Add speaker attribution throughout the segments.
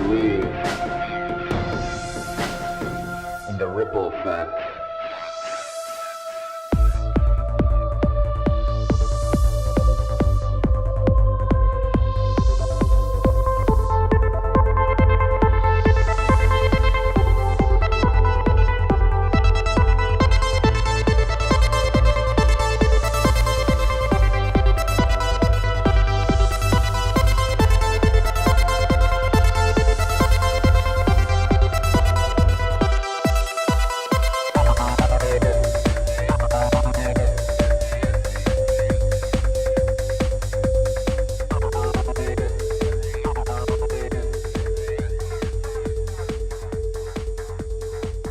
Speaker 1: believe in the ripple effect.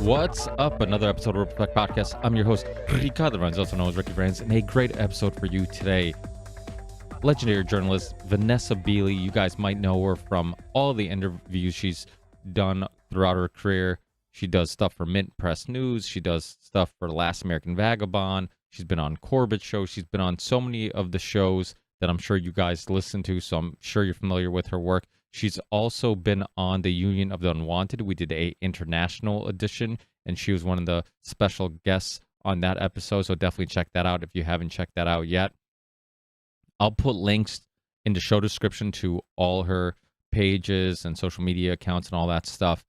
Speaker 2: What's up? Another episode of Ripple Effect Podcast. I'm your host, Ricardo, also known as Ricky Brands, and a great episode for you today. Legendary journalist Vanessa Beeley. You guys might know her from all the interviews she's done throughout her career. She does stuff for MintPress News. She does stuff for Last American Vagabond. She's been on Corbett's show. She's been on so many of the shows that I'm sure you guys listen to, so I'm sure you're familiar with her work. She's also been on the Union of The Unwanted. We did a international edition, and she was one of the special guests on that episode, so definitely check that out if you haven't checked that out yet. I'll put links in the show description to all her pages and social media accounts and all that stuff.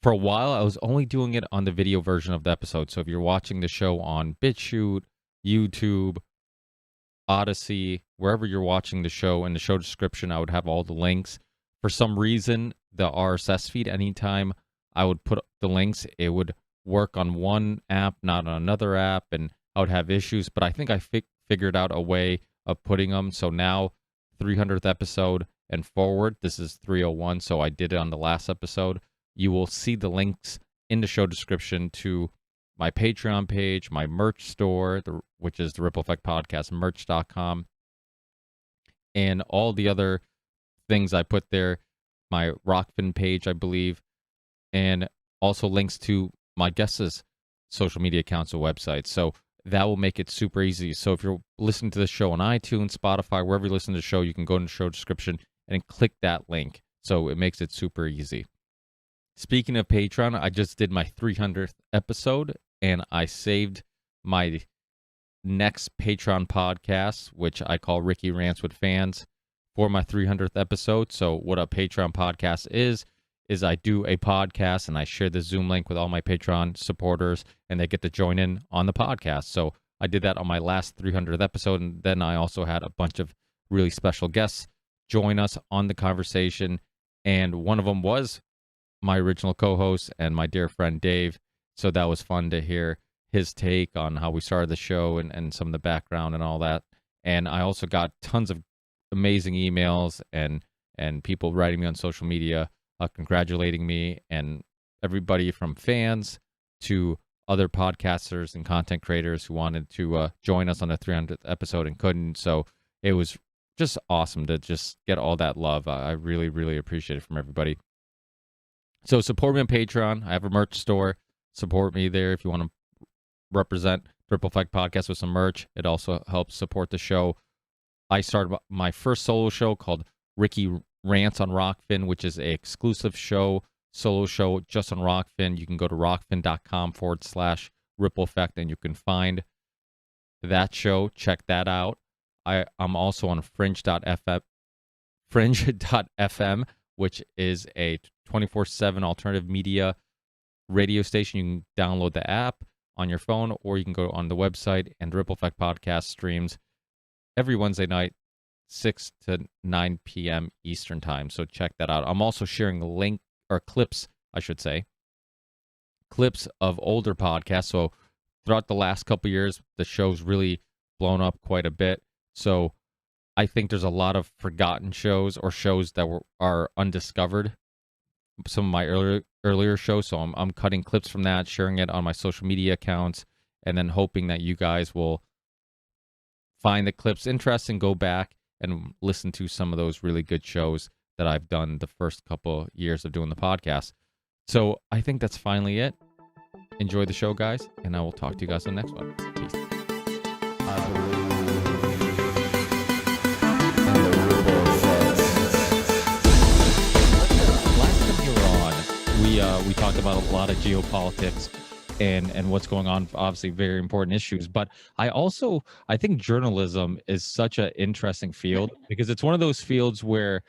Speaker 2: For a while, I was only doing it on the video version of the episode, so if you're watching the show on BitChute, YouTube, Odyssey, wherever you're watching the show, in the show description, I would have all the links. For some reason, the RSS feed, anytime I would put the links, it would work on one app, not on another app, and I would have issues. But I think I figured out a way of putting them. So now, 300th episode and forward, this is 301, so I did it on the last episode. You will see the links in the show description to my Patreon page, my merch store, which is the Ripple Effect Podcast, merch.com, and all the other things I put there, my Rockfin page, I believe, and also links to my guests' social media accounts or websites. So that will make it super easy. So if you're listening to the show on iTunes, Spotify, wherever you listen to the show, you can go in the show description and click that link. So it makes it super easy. Speaking of Patreon, I just did my 300th episode, and I saved my next Patreon podcast, which I call Ricky Rants with Fans, for my 300th episode. So what a Patreon podcast is I do a podcast and I share the Zoom link with all my Patreon supporters, and they get to join in on the podcast. So I did that on my last 300th episode, and then I also had a bunch of really special guests join us on the conversation, and one of them was my original co-host and my dear friend Dave. So that was fun to hear his take on how we started the show and some of the background and all that. And I also got tons of amazing emails and people writing me on social media, congratulating me, and everybody from fans to other podcasters and content creators who wanted to join us on the 300th episode and couldn't. So it was just awesome to just get all that love. I really, really appreciate it from everybody. So support me on Patreon. I have a merch store. Support me there if you want to represent Ripple Effect Podcast with some merch. It also helps support the show. I started my first solo show called Ricky Rants on Rockfin, which is an exclusive solo show just on Rockfin. You can go to rockfin.com/Ripple Effect, and you can find that show. Check that out. I'm also on Fringe.fm, which is a 24/7 alternative media radio station. You can download the app on your phone, or you can go on the website, and the Ripple Effect Podcast streams every Wednesday night, 6 to 9 p.m. Eastern time. So check that out. I'm also sharing clips of older podcasts. So throughout the last couple years, the show's really blown up quite a bit. So I think there's a lot of forgotten shows or shows that are undiscovered. Some of my earlier shows. So I'm cutting clips from that, sharing it on my social media accounts, and then hoping that you guys will find the clips interesting, go back and listen to some of those really good shows that I've done the first couple years of doing the podcast. So I think that's finally it. Enjoy the show, guys, and I will talk to you guys on the next one. Peace. Last we talked about a lot of geopolitics and what's going on, obviously very important issues. But I think journalism is such an interesting field because it's one of those fields where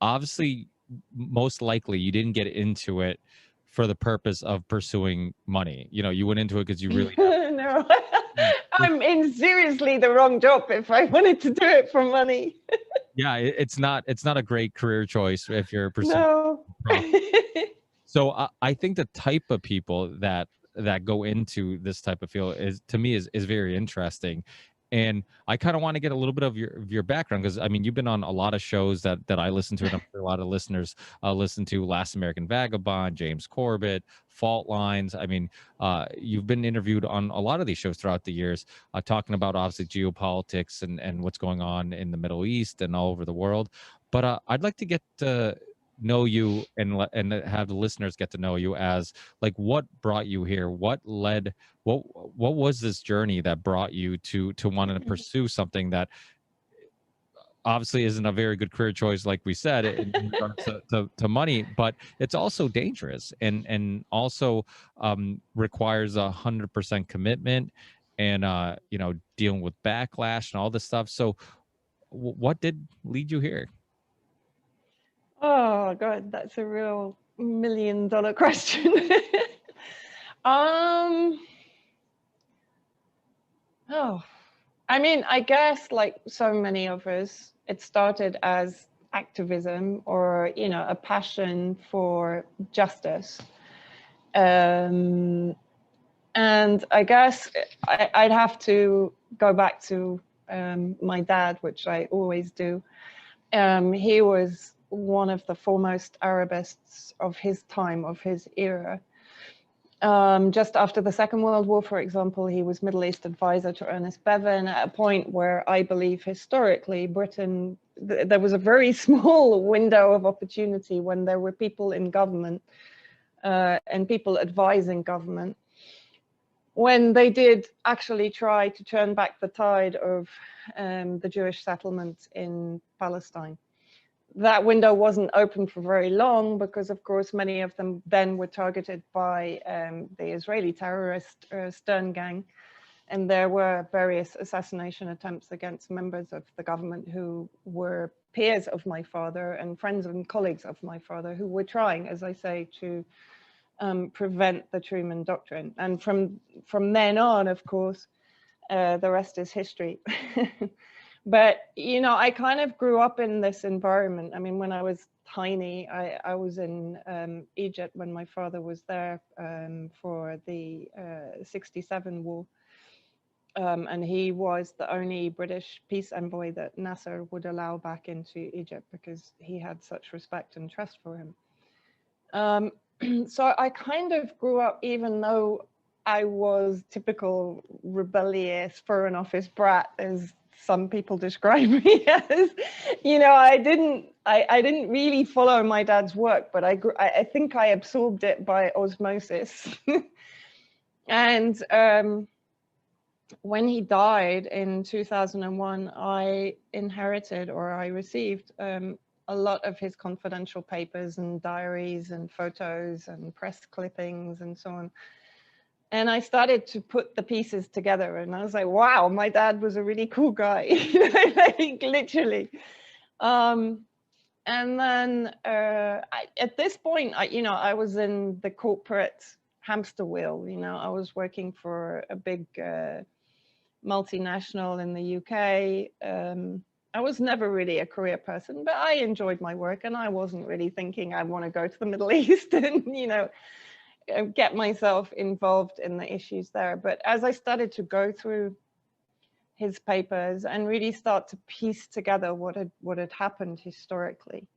Speaker 2: obviously most likely you didn't get into it for the purpose of pursuing money. You went into it because you really have.
Speaker 3: No, I'm in seriously the wrong job if I wanted to do it for money.
Speaker 2: Yeah, it's not a great career choice if you're pursuing
Speaker 3: No.
Speaker 2: profit. So I think the type of people that go into this type of field is, to me, is very interesting. And I kind of want to get a little bit of your background, because I mean, you've been on a lot of shows that I listen to, and I'm sure a lot of listeners listen to. Last American Vagabond, James Corbett, Fault Lines. I mean, you've been interviewed on a lot of these shows throughout the years, talking about obviously geopolitics and what's going on in the Middle East and all over the world. But I'd like to get to know you and have the listeners get to know you as, like, what brought you here, what was this journey that brought you to wanting to pursue something that obviously isn't a very good career choice, like we said, in regards to money, but it's also dangerous and also requires 100% commitment and dealing with backlash and all this stuff. So what did lead you here?
Speaker 3: Oh God, that's a real $1 million question. Oh, I mean, I guess like so many of us, it started as activism or, a passion for justice. And I guess I'd have to go back to my dad, which I always do. He was one of the foremost Arabists of his time, of his era. Just after the Second World War, for example, he was Middle East advisor to Ernest Bevin at a point where I believe historically Britain, there was a very small window of opportunity when there were people in government and people advising government, when they did actually try to turn back the tide of the Jewish settlement in Palestine. That window wasn't open for very long because, of course, many of them then were targeted by the Israeli terrorist Stern Gang. And there were various assassination attempts against members of the government who were peers of my father and friends and colleagues of my father, who were trying, as I say, to prevent the Truman Doctrine. And from then on, of course, the rest is history. But, I kind of grew up in this environment. I mean, when I was tiny, I was in Egypt when my father was there for the 67 war. And he was the only British peace envoy that Nasser would allow back into Egypt because he had such respect and trust for him. So I kind of grew up, even though I was typical rebellious foreign office brat, as some people describe me as. I didn't really follow my dad's work, but I think I absorbed it by osmosis. And when he died in 2001, I inherited, or I received, a lot of his confidential papers and diaries and photos and press clippings and so on. And I started to put the pieces together, and I was like, wow, my dad was a really cool guy, like literally. And then at this point, I was in the corporate hamster wheel. I was working for a big multinational in the UK. I was never really a career person, but I enjoyed my work, and I wasn't really thinking I want to go to the Middle East and, get myself involved in the issues there. But as I started to go through his papers and really start to piece together what had happened historically,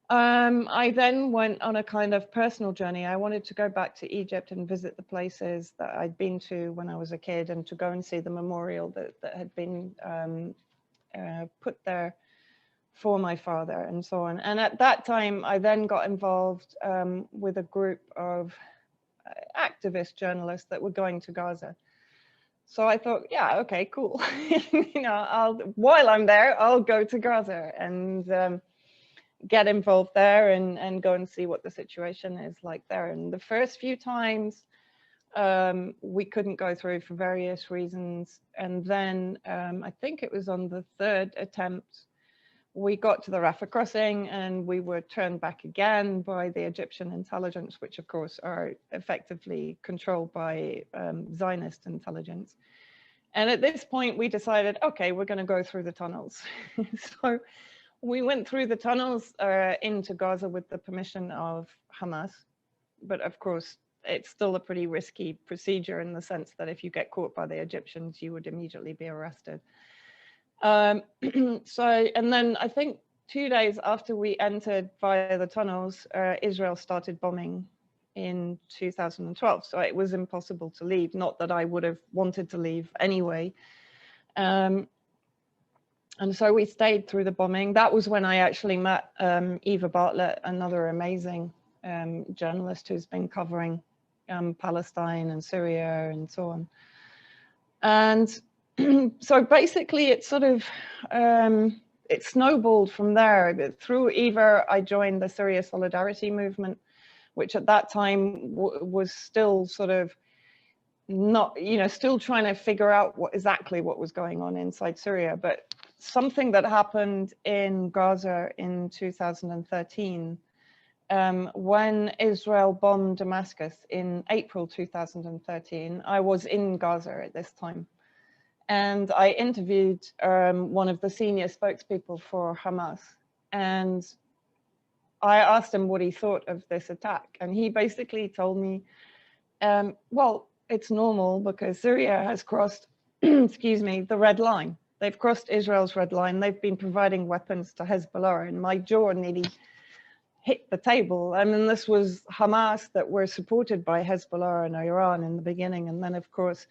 Speaker 3: I then went on a kind of personal journey. I wanted to go back to Egypt and visit the places that I'd been to when I was a kid, and to go and see the memorial that had been put there for my father and so on. And at that time, I then got involved with a group of activist journalists that were going to Gaza. So I thought, yeah, okay, cool. While I'm there, I'll go to Gaza. And get involved there and go and see what the situation is like there. And the first few times we couldn't go through for various reasons. And then I think it was on the third attempt, we got to the Rafah crossing and we were turned back again by the Egyptian intelligence, which of course are effectively controlled by Zionist intelligence. And at this point we decided, okay, we're going to go through the tunnels. So we went through the tunnels into Gaza with the permission of Hamas. But of course, it's still a pretty risky procedure in the sense that if you get caught by the Egyptians, you would immediately be arrested. And then I think 2 days after we entered via the tunnels, Israel started bombing in 2012. So it was impossible to leave. Not that I would have wanted to leave anyway. And so we stayed through the bombing. That was when I actually met Eva Bartlett, another amazing journalist who's been covering Palestine and Syria and so on. And so basically it sort of, it snowballed from there. Through Eva, I joined the Syria Solidarity Movement, which at that time was still sort of not, still trying to figure out exactly what was going on inside Syria. But something that happened in Gaza in 2013, when Israel bombed Damascus in April 2013, I was in Gaza at this time. And I interviewed one of the senior spokespeople for Hamas. And I asked him what he thought of this attack. And he basically told me, well, it's normal because Syria has crossed, excuse me, the red line. They've crossed Israel's red line. They've been providing weapons to Hezbollah. And my jaw nearly hit the table. I mean, this was Hamas that were supported by Hezbollah and Iran in the beginning. And then, of course,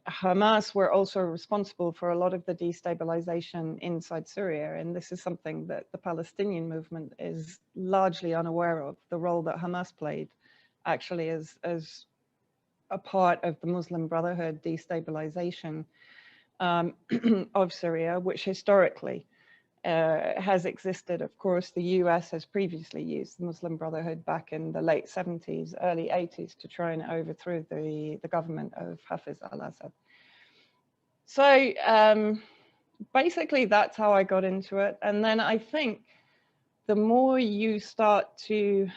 Speaker 3: Hamas were also responsible for a lot of the destabilization inside Syria. And this is something that the Palestinian movement is largely unaware of, the role that Hamas played actually as a part of the Muslim Brotherhood destabilization of Syria, which historically has existed. Of course, the US has previously used the Muslim Brotherhood back in the late 70s, early 80s to try and overthrow the government of Hafiz al-Assad. So basically that's how I got into it. And then I think the more you start to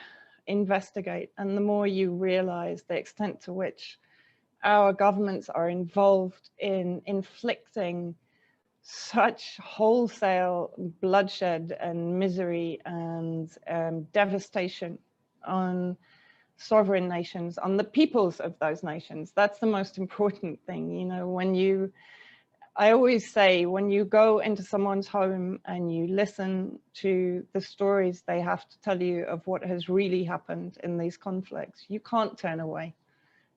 Speaker 3: investigate and the more you realize the extent to which our governments are involved in inflicting such wholesale bloodshed and misery and devastation on sovereign nations, on the peoples of those nations. That's the most important thing. I always say, when you go into someone's home and you listen to the stories they have to tell you of what has really happened in these conflicts, you can't turn away.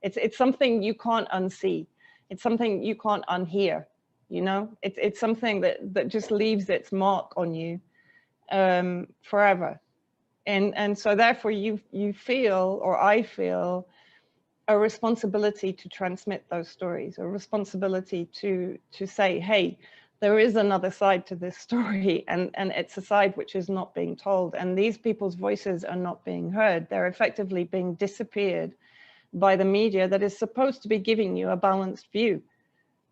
Speaker 3: It's something you can't unsee. It's something you can't unhear. It's something that just leaves its mark on you forever. And so therefore you feel, or I feel, a responsibility to transmit those stories, a responsibility to say, hey, there is another side to this story, and it's a side which is not being told, and these people's voices are not being heard. They're effectively being disappeared by the media that is supposed to be giving you a balanced view.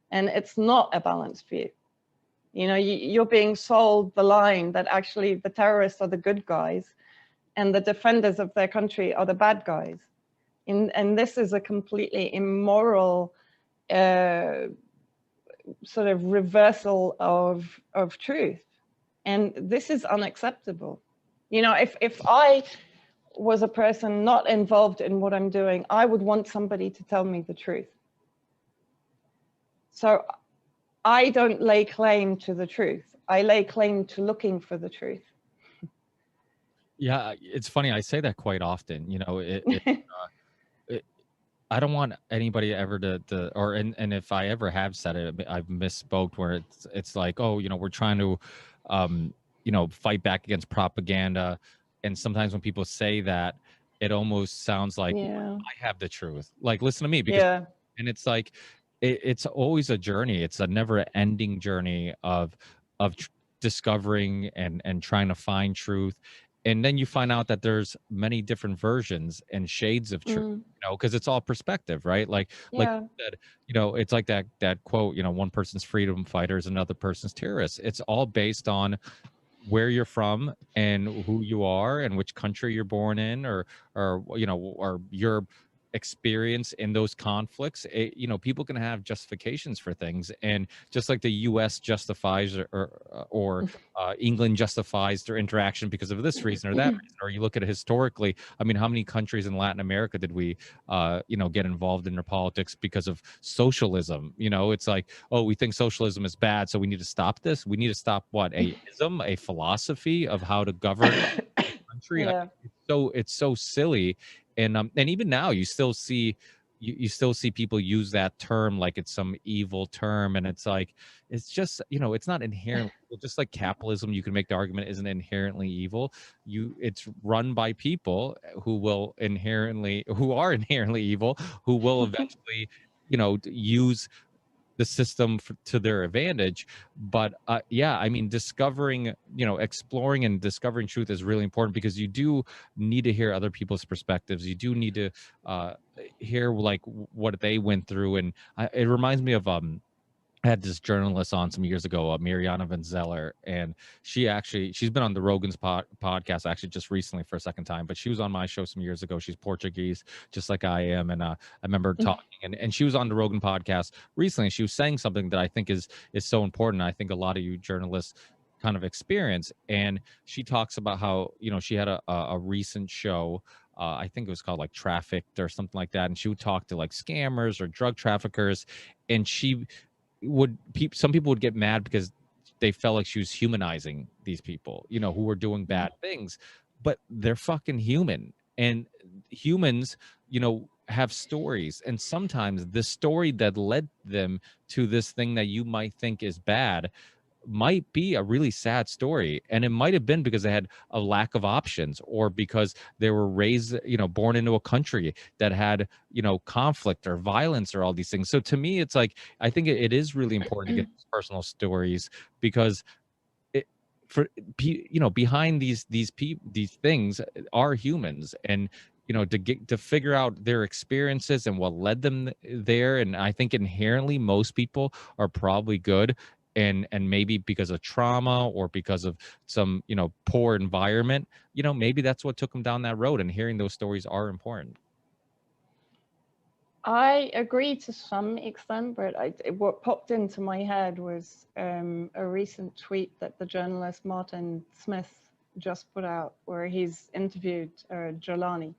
Speaker 3: And it's not a balanced view. You're being sold the line that actually the terrorists are the good guys and the defenders of their country are the bad guys. And this is a completely immoral sort of reversal of truth. And this is unacceptable. If I was a person not involved in what I'm doing, I would want somebody to tell me the truth. So I don't lay claim to the truth. I lay claim to looking for the truth.
Speaker 2: Yeah, it's funny. I say that quite often. I don't want anybody ever and if I ever have said it, I've misspoke where it's like, oh, we're trying to, fight back against propaganda. And sometimes when people say that, it almost sounds like, well, I have the truth. Like, listen to me, because, and it's like, it's always a journey. It's a never ending journey of discovering and trying to find truth. And then you find out that there's many different versions and shades of truth,
Speaker 3: Mm,
Speaker 2: because it's all perspective, right? Like
Speaker 3: yeah.
Speaker 2: you said, it's like that quote, one person's freedom fighter is another person's terrorist. It's all based on where you're from and who you are and which country you're born in, or your experience in those conflicts. People can have justifications for things, and just like the US justifies or England justifies their interaction because of this reason or that reason, or you look at it historically. I mean, how many countries in Latin America did we get involved in their politics because of socialism? It's like, oh, we think socialism is bad, so we need to stop this. We need to stop what? A ism, a philosophy of how to govern a country.
Speaker 3: Yeah.
Speaker 2: It's so silly. And even now you still see you still see people use that term like it's some evil term, and it's like, it's just, it's not inherently evil. Just like capitalism, you can make the argument isn't inherently evil. It's run by people who are inherently evil, who will eventually use the system to their advantage. But yeah, I mean, exploring and discovering truth is really important, because you do need to hear other people's perspectives. You do need to hear like what they went through. And it reminds me of I had this journalist on some years ago, Mariana Van Zeller, and she's been on the Rogan's podcast actually just recently for a second time, but she was on my show some years ago. She's Portuguese, just like I am, and I remember talking, and she was on the Rogan podcast recently. She was saying something that I think is so important. I think a lot of you journalists kind of experience, and she talks about how she had a recent show. I think it was called like Trafficked or something like that, and she would talk to like scammers or drug traffickers, and some people would get mad because they felt like she was humanizing these people, who were doing bad things, but they're fucking human. And humans, have stories, and sometimes the story that led them to this thing that you might think is bad might be a really sad story. And it might have been because they had a lack of options, or because they were raised, born into a country that had, conflict or violence or all these things. So to me, it's like, I think it is really important to get these personal stories, because it, behind these things are humans. And to figure out their experiences and what led them there. And I think inherently most people are probably good, and maybe because of trauma or because of some poor environment, maybe that's what took them down that road, and hearing those stories are important.
Speaker 3: I agree to some extent, but what popped into my head was a recent tweet that the journalist Martin Smith just put out, where he's interviewed Jolani.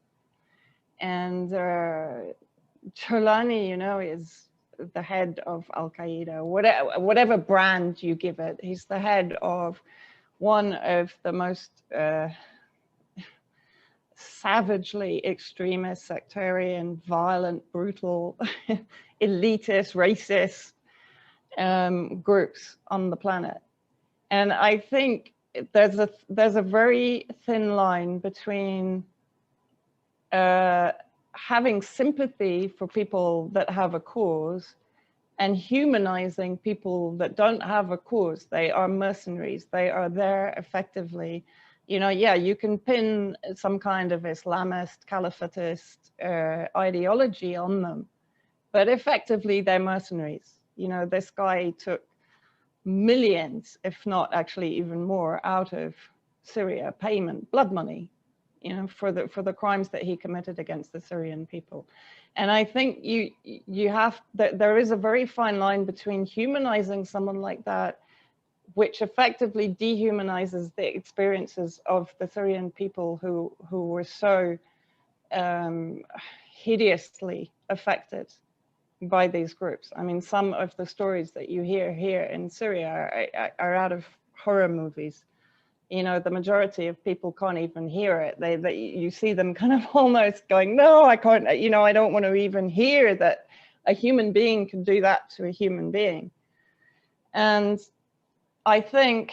Speaker 3: And Jolani, is the head of Al-Qaeda, whatever brand you give it. He's the head of one of the most savagely extremist, sectarian, violent, brutal, elitist, racist groups on the planet. And I think there's a very thin line between having sympathy for people that have a cause and humanizing people that don't have a cause. They are mercenaries. They are there effectively. Yeah, you can pin some kind of Islamist, Caliphist ideology on them, but effectively they're mercenaries. This guy took millions, if not actually even more, out of Syria, payment, blood money, for the crimes that he committed against the Syrian people. And I think there is a very fine line between humanizing someone like that, which effectively dehumanizes the experiences of the Syrian people who were so hideously affected by these groups. I mean, some of the stories that you hear here in Syria are out of horror movies. The majority of people can't even hear it. You see them kind of almost going, no, I can't, I don't want to even hear that a human being can do that to a human being. And I think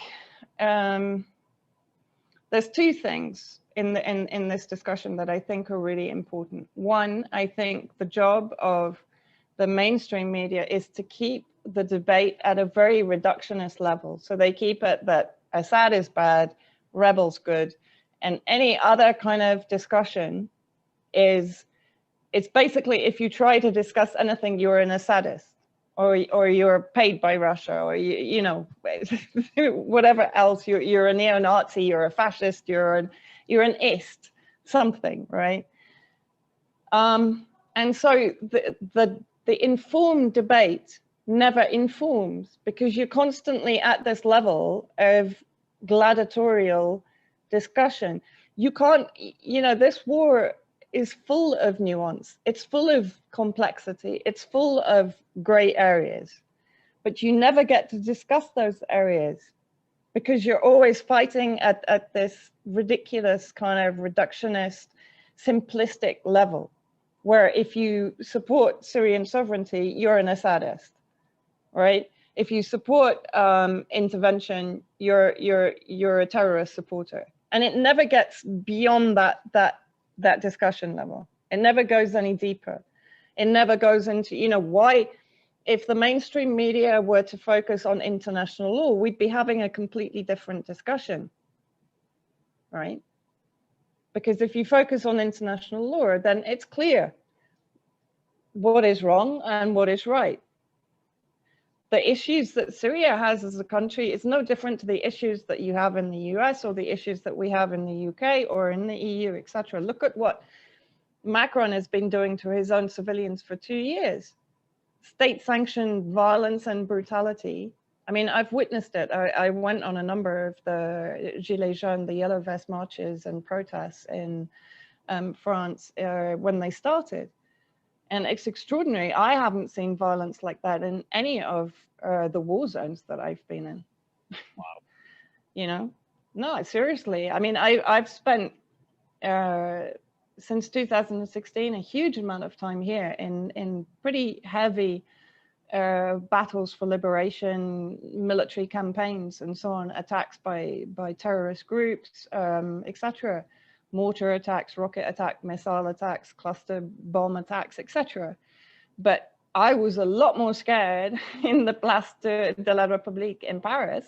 Speaker 3: there's two things in this discussion that I think are really important. One, I think the job of the mainstream media is to keep the debate at a very reductionist level. So they keep it that Assad is bad, rebels good, and any other kind of discussion is, it's basically, if you try to discuss anything, you're an Assadist, or you're paid by Russia, or you know, whatever else. You're a neo-Nazi, you're a fascist, you're an ist, something, right? And so the informed debate never informs, because you're constantly at this level of gladiatorial discussion. You can't, you know, this war is full of nuance. It's full of complexity. It's full of gray areas, but you never get to discuss those areas because you're always fighting at this ridiculous kind of reductionist, simplistic level, where if you support Syrian sovereignty, you're an Assadist, right? If you support intervention, you're a terrorist supporter, and it never gets beyond that discussion level. It never goes any deeper. It never goes into, you know, why, if the mainstream media were to focus on international law, we'd be having a completely different discussion, right? Because if you focus on international law, then it's clear what is wrong and what is right. The issues that Syria has as a country is no different to the issues that you have in the US or the issues that we have in the UK or in the EU, etc. Look at what Macron has been doing to his own civilians for 2 years. State-sanctioned violence and brutality. I mean, I've witnessed it. I went on a number of the Gilets jaunes, the yellow vest marches and protests in France when they started. And it's extraordinary. I haven't seen violence like that in any of the war zones that I've been in.
Speaker 2: Wow.
Speaker 3: You know, no, seriously. I mean, I've spent since 2016 a huge amount of time here in pretty heavy battles for liberation, military campaigns, and so on, attacks by terrorist groups, etc. Mortar attacks, rocket attack, missile attacks, cluster bomb attacks, etc. But I was a lot more scared in the Place de la République in Paris.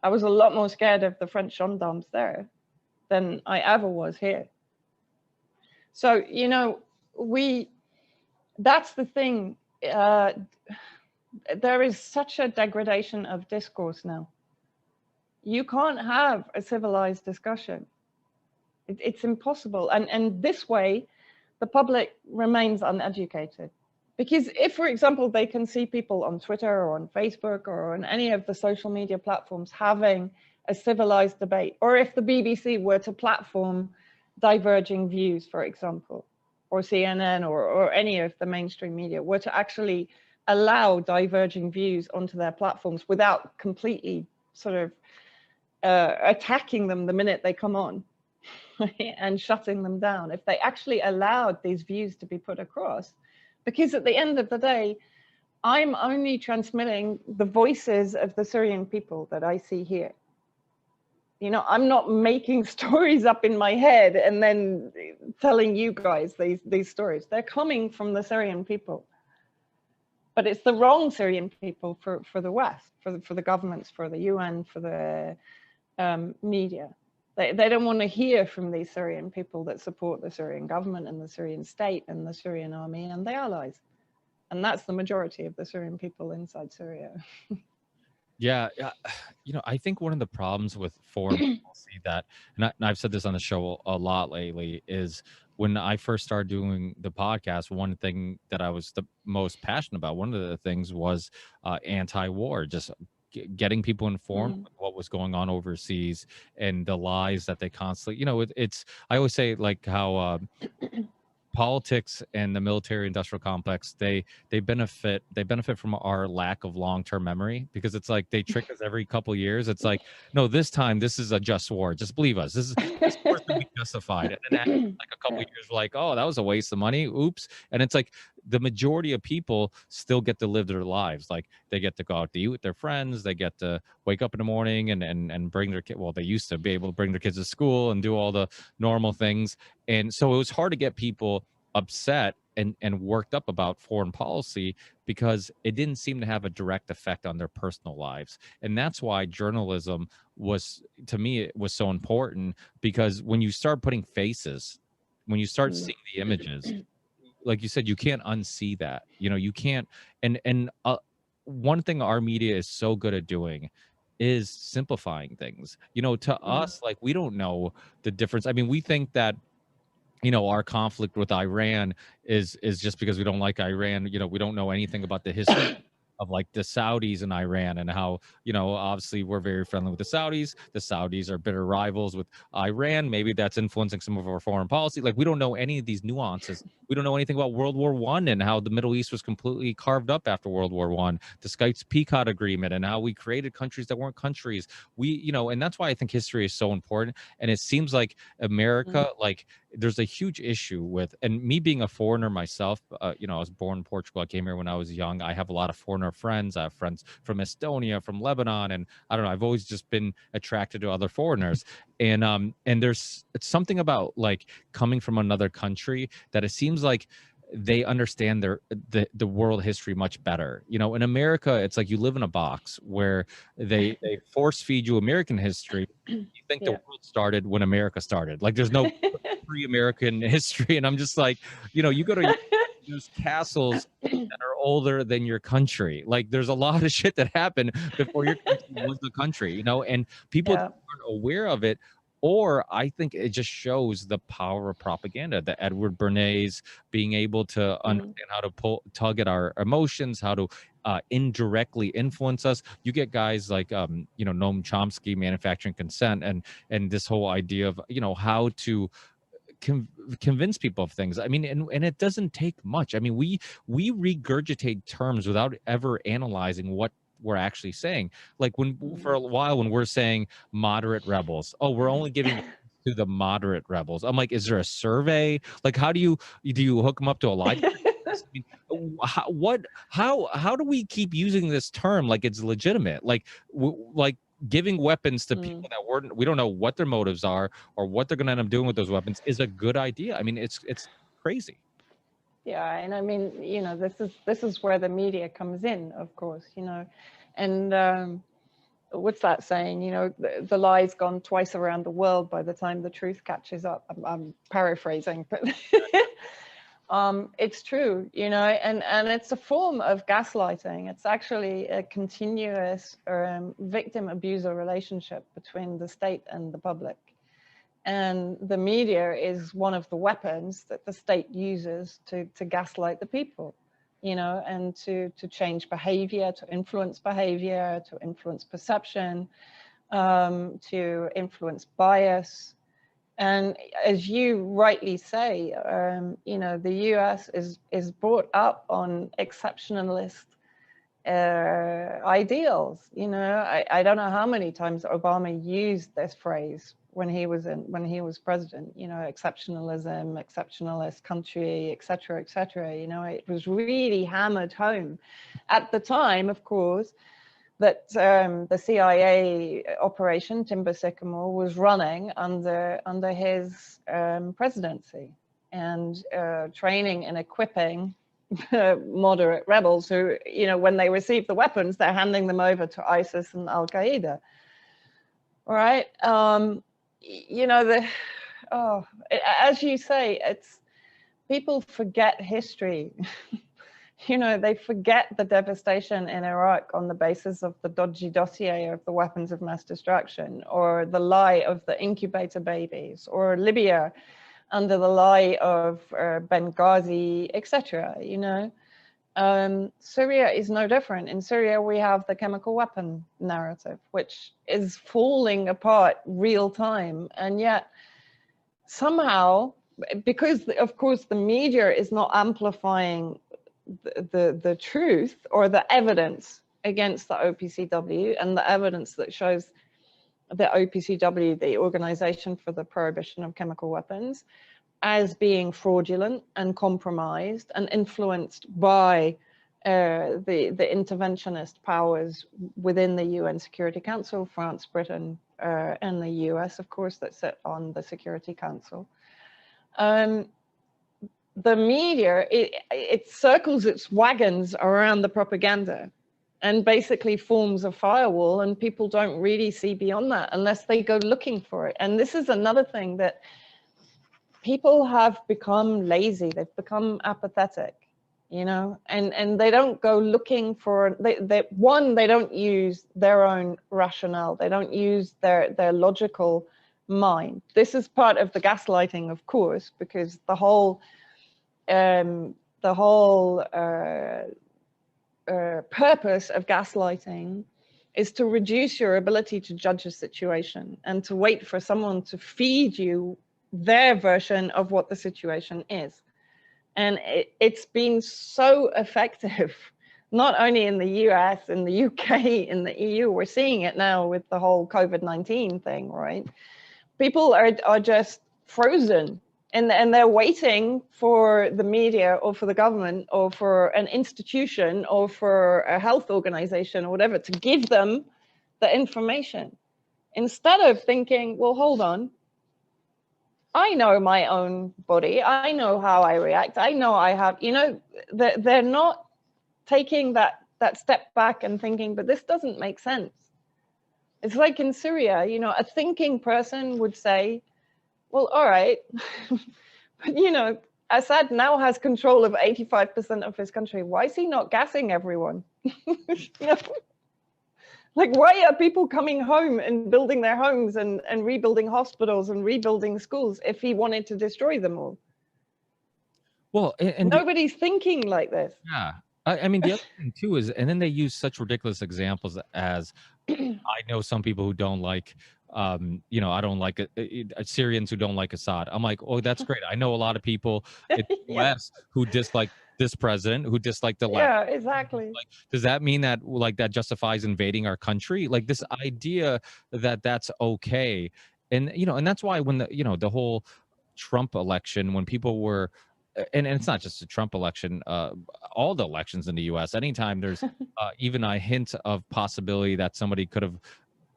Speaker 3: I was a lot more scared of the French gendarmes there than I ever was here. So, you know, that's the thing. There is such a degradation of discourse now. You can't have a civilized discussion. It's impossible. And this way, the public remains uneducated. Because if, for example, they can see people on Twitter or on Facebook or on any of the social media platforms having a civilized debate, or if the BBC were to platform diverging views, for example, or CNN or any of the mainstream media were to actually allow diverging views onto their platforms without completely sort of attacking them the minute they come on, and shutting them down, if they actually allowed these views to be put across. Because at the end of the day, I'm only transmitting the voices of the Syrian people that I see here. You know, I'm not making stories up in my head and then telling you guys these stories. They're coming from the Syrian people. But it's the wrong Syrian people for the West, for the governments, for the UN, for the media. They don't want to hear from these Syrian people that support the Syrian government and the Syrian state and the Syrian army and the allies. And that's the majority of the Syrian people inside Syria.
Speaker 2: Yeah, you know, I think one of the problems with foreign policy that, and I've said this on the show a lot lately, is when I first started doing the podcast, one thing that I was the most passionate about, one of the things was anti-war, just getting people informed with what was going on overseas and the lies that they constantly, you know, it's, I always say like how politics and the military industrial complex, they benefit from our lack of long-term memory, because it's like they trick us every couple of years. It's like, no, this time this is a just war, just believe us, this war's gonna be justified. And then after like a couple of years, we're like, oh, that was a waste of money, oops. And it's like the majority of people still get to live their lives. Like they get to go out to eat with their friends, they get to wake up in the morning and bring their kid, well, they used to be able to bring their kids to school and do all the normal things. And so it was hard to get people upset and worked up about foreign policy because it didn't seem to have a direct effect on their personal lives. And that's why journalism was, to me, it was so important, because when you start putting faces, when you start seeing the images, like you said, you can't unsee that. You can't. And one thing our media is so good at doing is simplifying things. To us, like, we don't know the difference. I mean, we think that our conflict with Iran is just because we don't like Iran. We don't know anything about the history of, like, the Saudis and Iran, and how, obviously we're very friendly with the Saudis. The Saudis are bitter rivals with Iran. Maybe that's influencing some of our foreign policy. Like, we don't know any of these nuances. We don't know anything about World War One and how the Middle East was completely carved up after World War One, the Sykes-Picot Agreement, and how we created countries that weren't countries. And that's why I think history is so important. And it seems like America, like, there's a huge issue with, and me being a foreigner myself, I was born in Portugal. I came here when I was young. I have a lot of foreigner friends. I have friends from Estonia, from Lebanon, and I don't know, I've always just been attracted to other foreigners. And there's something about, like, coming from another country that it seems like they understand the world history much better. In America, it's like you live in a box where they force feed you American history. You think the world started when America started. Like, there's no pre-American history. And I'm just like, you go to there's castles that are older than your country. Like, there's a lot of shit that happened before your country was the country, and people
Speaker 3: Yeah.
Speaker 2: aren't aware of it. Or I think it just shows the power of propaganda, the Edward Bernays being able to understand how to tug at our emotions, how to indirectly influence us. You get guys like Noam Chomsky, manufacturing consent, and this whole idea of how to convince people of things. I mean, and it doesn't take much. I mean, we regurgitate terms without ever analyzing what we're actually saying. Like, for a while, when we're saying moderate rebels, oh, we're only giving to the moderate rebels. I'm like, is there a survey? Like, how do you hook them up to a lie detector test? I mean, how do we keep using this term like it's legitimate? Like, like giving weapons to people that we don't know what their motives are or what they're going to end up doing with those weapons is a good idea. I mean, it's crazy.
Speaker 3: Yeah, and I mean, this is where the media comes in, of course, and what's that saying? The lie's gone twice around the world by the time the truth catches up. I'm paraphrasing, but it's true, and it's a form of gaslighting. It's actually a continuous victim-abuser relationship between the state and the public. And the media is one of the weapons that the state uses to gaslight the people, and to change behavior, to influence perception, to influence bias. And as you rightly say, the US is brought up on exceptionalist ideals. I don't know how many times Obama used this phrase when he was president. Exceptionalism, exceptionalist country, etc., etc. It was really hammered home at the time, of course, that the CIA operation Timber Sycamore was running under his presidency, and training and equipping moderate rebels who, when they receive the weapons, they're handing them over to ISIS and Al Qaeda. All right. As you say, it's people forget history. They forget the devastation in Iraq on the basis of the dodgy dossier of the weapons of mass destruction, or the lie of the incubator babies, or Libya under the lie of Benghazi, etc. Syria is no different. In Syria, we have the chemical weapon narrative, which is falling apart real time. And yet somehow, because of course the media is not amplifying the truth or the evidence against the OPCW, and the evidence that shows the OPCW, the Organization for the Prohibition of Chemical Weapons, as being fraudulent and compromised and influenced by the interventionist powers within the UN Security Council, France, Britain, and the US, of course, that sit on the Security Council. the media, it circles its wagons around the propaganda and basically forms a firewall, and people don't really see beyond that unless they go looking for it. And this is another thing, that people have become lazy, they've become apathetic, you know, and they don't go looking for, they don't use their own rationale, they don't use their logical mind. This is part of the gaslighting, of course, because the whole purpose of gaslighting is to reduce your ability to judge a situation and to wait for someone to feed you their version of what the situation is. And it's been so effective, not only in the US, in the UK, in the EU. We're seeing it now with the whole COVID-19 thing, right? People are just frozen, and they're waiting for the media or for the government or for an institution or for a health organization or whatever to give them the information, instead of thinking, well, hold on, I know my own body, I know how I react, I know I have, you know, they're not taking that step back and thinking, but this doesn't make sense. It's like in Syria, you know, a thinking person would say, well, all right, but you know, Assad now has control of 85% of his country. Why is he not gassing everyone? You know? Like, why are people coming home and building their homes and rebuilding hospitals and rebuilding schools if he wanted to destroy them all?
Speaker 2: Well, and
Speaker 3: nobody's thinking like this.
Speaker 2: yeah, I mean, the other thing too is, and then they use such ridiculous examples as, I know some people who don't like, you know, I don't like Syrians who don't like Assad. I'm like, oh, that's great. I know a lot of people in the
Speaker 3: Yeah.
Speaker 2: US who dislike this president, who dislike the left.
Speaker 3: Yeah, exactly.
Speaker 2: Like, does that mean that, like, that justifies invading our country? Like, this idea that that's okay. And, you know, and that's why when the, you know, the whole Trump election, when people were, and it's not just a Trump election, all the elections in the US, anytime there's even a hint of possibility that somebody could have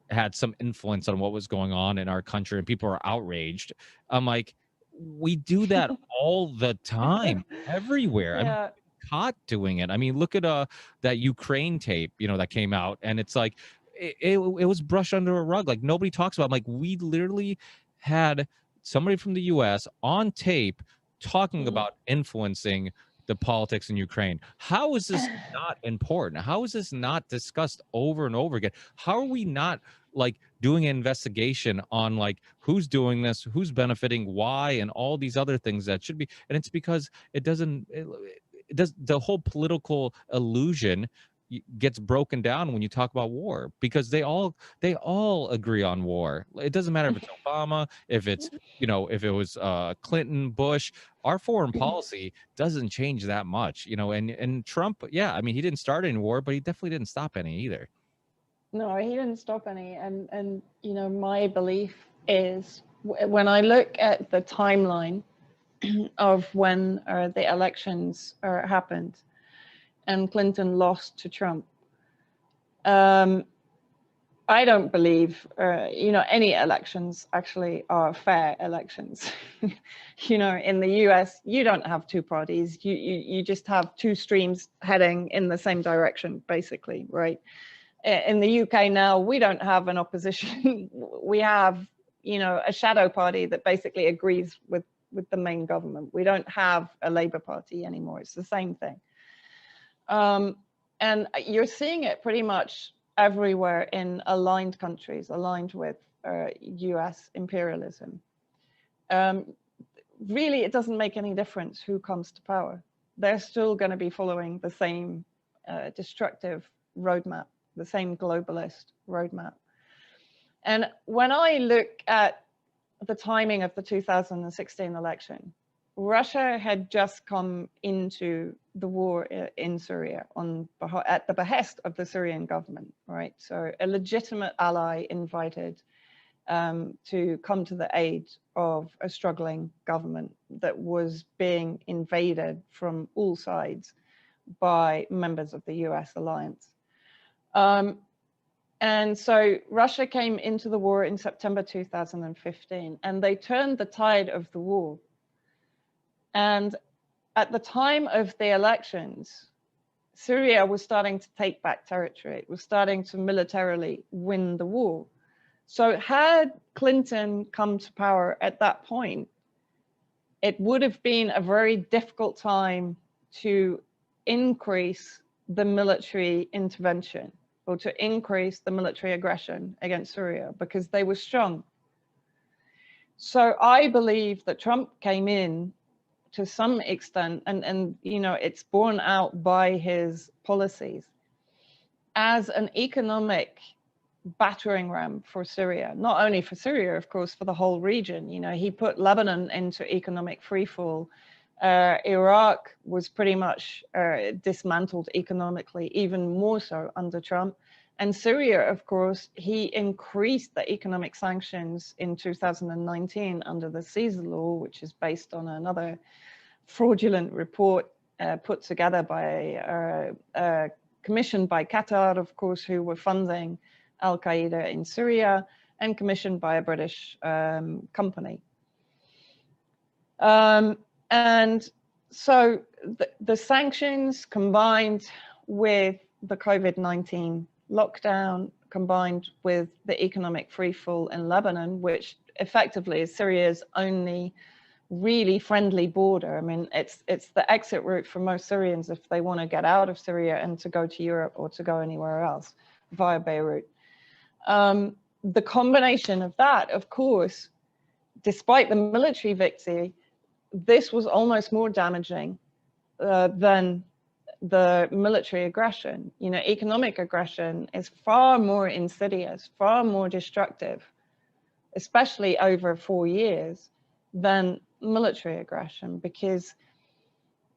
Speaker 2: had some influence on what was going on in our country and people are outraged, I'm like, we do that all the time, everywhere. I mean,
Speaker 3: Yeah.
Speaker 2: caught doing it. I mean, look at that Ukraine tape, you know, that came out, and it's like it was brushed under a rug. Like, nobody talks about it. Like, we literally had somebody from the US on tape talking about influencing the politics in Ukraine. How is this not important? How is this not discussed over and over again? How are we not, like, doing an investigation on, like, who's doing this, who's benefiting, why, and all these other things that should be? And it's because it doesn't, it does, the whole political illusion gets broken down when you talk about war, because they all agree on war. It doesn't matter if it's Obama, if it's, you know, if it was Clinton, Bush. Our foreign policy doesn't change that much, you know. And Trump, yeah, I mean, he didn't start any war, but he definitely didn't stop any either.
Speaker 3: No, he didn't stop any. And you know, my belief is, when I look at the timeline of when the elections happened and Clinton lost to Trump, I don't believe, you know, any elections actually are fair elections. You know, in the US, you don't have two parties. You just have two streams heading in the same direction, basically, right? In the UK now, we don't have an opposition. We have, you know, a shadow party that basically agrees with the main government. We don't have a Labour Party anymore. It's the same thing. And you're seeing it pretty much everywhere in aligned countries, aligned with US imperialism. Really, it doesn't make any difference who comes to power. They're still going to be following the same destructive roadmap, the same globalist roadmap. And when I look at the timing of the 2016 election, Russia had just come into the war in Syria at the behest of the Syrian government, right? So a legitimate ally invited to come to the aid of a struggling government that was being invaded from all sides by members of the US alliance. And so Russia came into the war in September 2015, and they turned the tide of the war. And at the time of the elections, Syria was starting to take back territory. It was starting to militarily win the war. So had Clinton come to power at that point, it would have been a very difficult time to increase the military intervention or to increase the military aggression against Syria because they were strong. So I believe that Trump came in to some extent, and you know, it's borne out by his policies as an economic battering ram for Syria, not only for Syria, of course, for the whole region. You know, he put Lebanon into economic freefall. Iraq was pretty much dismantled economically, even more so under Trump. And Syria, of course, he increased the economic sanctions in 2019 under the Caesar law, which is based on another fraudulent report put together by commissioned by Qatar, of course, who were funding Al-Qaeda in Syria, and commissioned by a British company. And so the sanctions combined with the COVID-19 lockdown, combined with the economic freefall in Lebanon, which effectively is Syria's only really friendly border. I mean, it's the exit route for most Syrians if they want to get out of Syria and to go to Europe or to go anywhere else via Beirut. The combination of that, of course, despite the military victory, this was almost more damaging than the military aggression. You know, economic aggression is far more insidious, far more destructive, especially over 4 years, than military aggression, because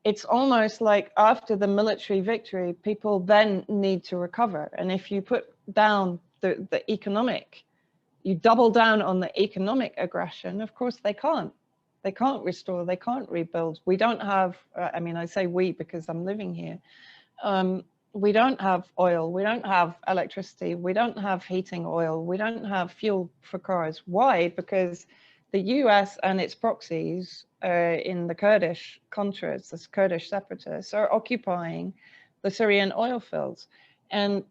Speaker 3: it's almost like after the military victory, people then need to recover. And if you put down the economic, you double down on the economic aggression, of course they can't. They can't restore, they can't rebuild. We don't have, I mean, I say we because I'm living here. We don't have oil, we don't have electricity, we don't have heating oil, we don't have fuel for cars. Why? Because the US and its proxies in the Kurdish Contras, the Kurdish separatists, are occupying the Syrian oil fields. And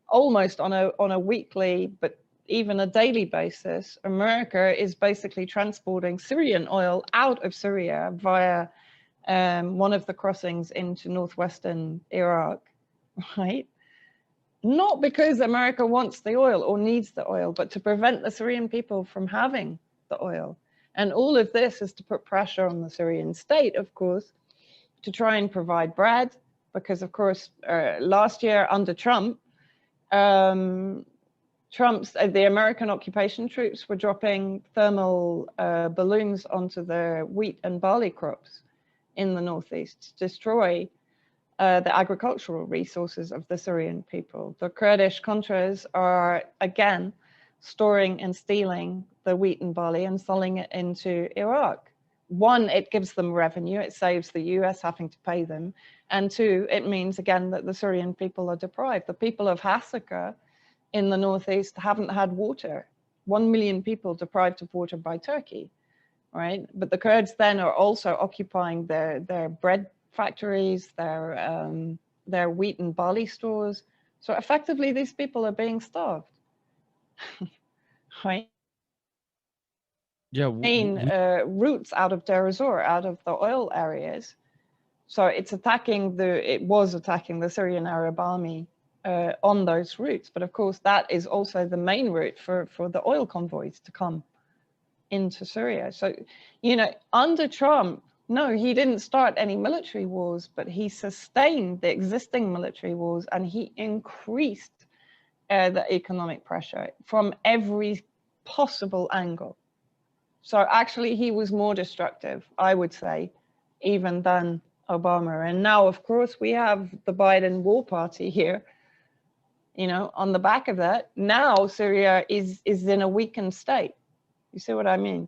Speaker 3: almost on a weekly, but even a daily basis, America is basically transporting Syrian oil out of Syria via one of the crossings into northwestern Iraq, right? Not because America wants the oil or needs the oil, but to prevent the Syrian people from having the oil. And all of this is to put pressure on the Syrian state, of course, to try and provide bread, because of course, last year under Trump, the American occupation troops were dropping thermal balloons onto the wheat and barley crops in the northeast to destroy the agricultural resources of the Syrian people. The Kurdish Contras are, again, storing and stealing the wheat and barley and selling it into Iraq. One, it gives them revenue, it saves the US having to pay them. And two, it means, again, that the Syrian people are deprived. The people of Hasaka in the northeast haven't had water. 1 million people deprived of water by Turkey, right? But the Kurds then are also occupying their bread factories, their wheat and barley stores. So effectively, these people are being starved, right?
Speaker 2: Yeah,
Speaker 3: Routes out of Deir ez-Zor, out of the oil areas. So it was attacking the Syrian Arab army on those routes. But of course, that is also the main route for the oil convoys to come into Syria. So, you know, under Trump, no, he didn't start any military wars, but he sustained the existing military wars and he increased the economic pressure from every possible angle. So actually, he was more destructive, I would say, even than Obama. And now, of course, we have the Biden war party here, you know, on the back of that. Now Syria is in a weakened state. You see what I mean?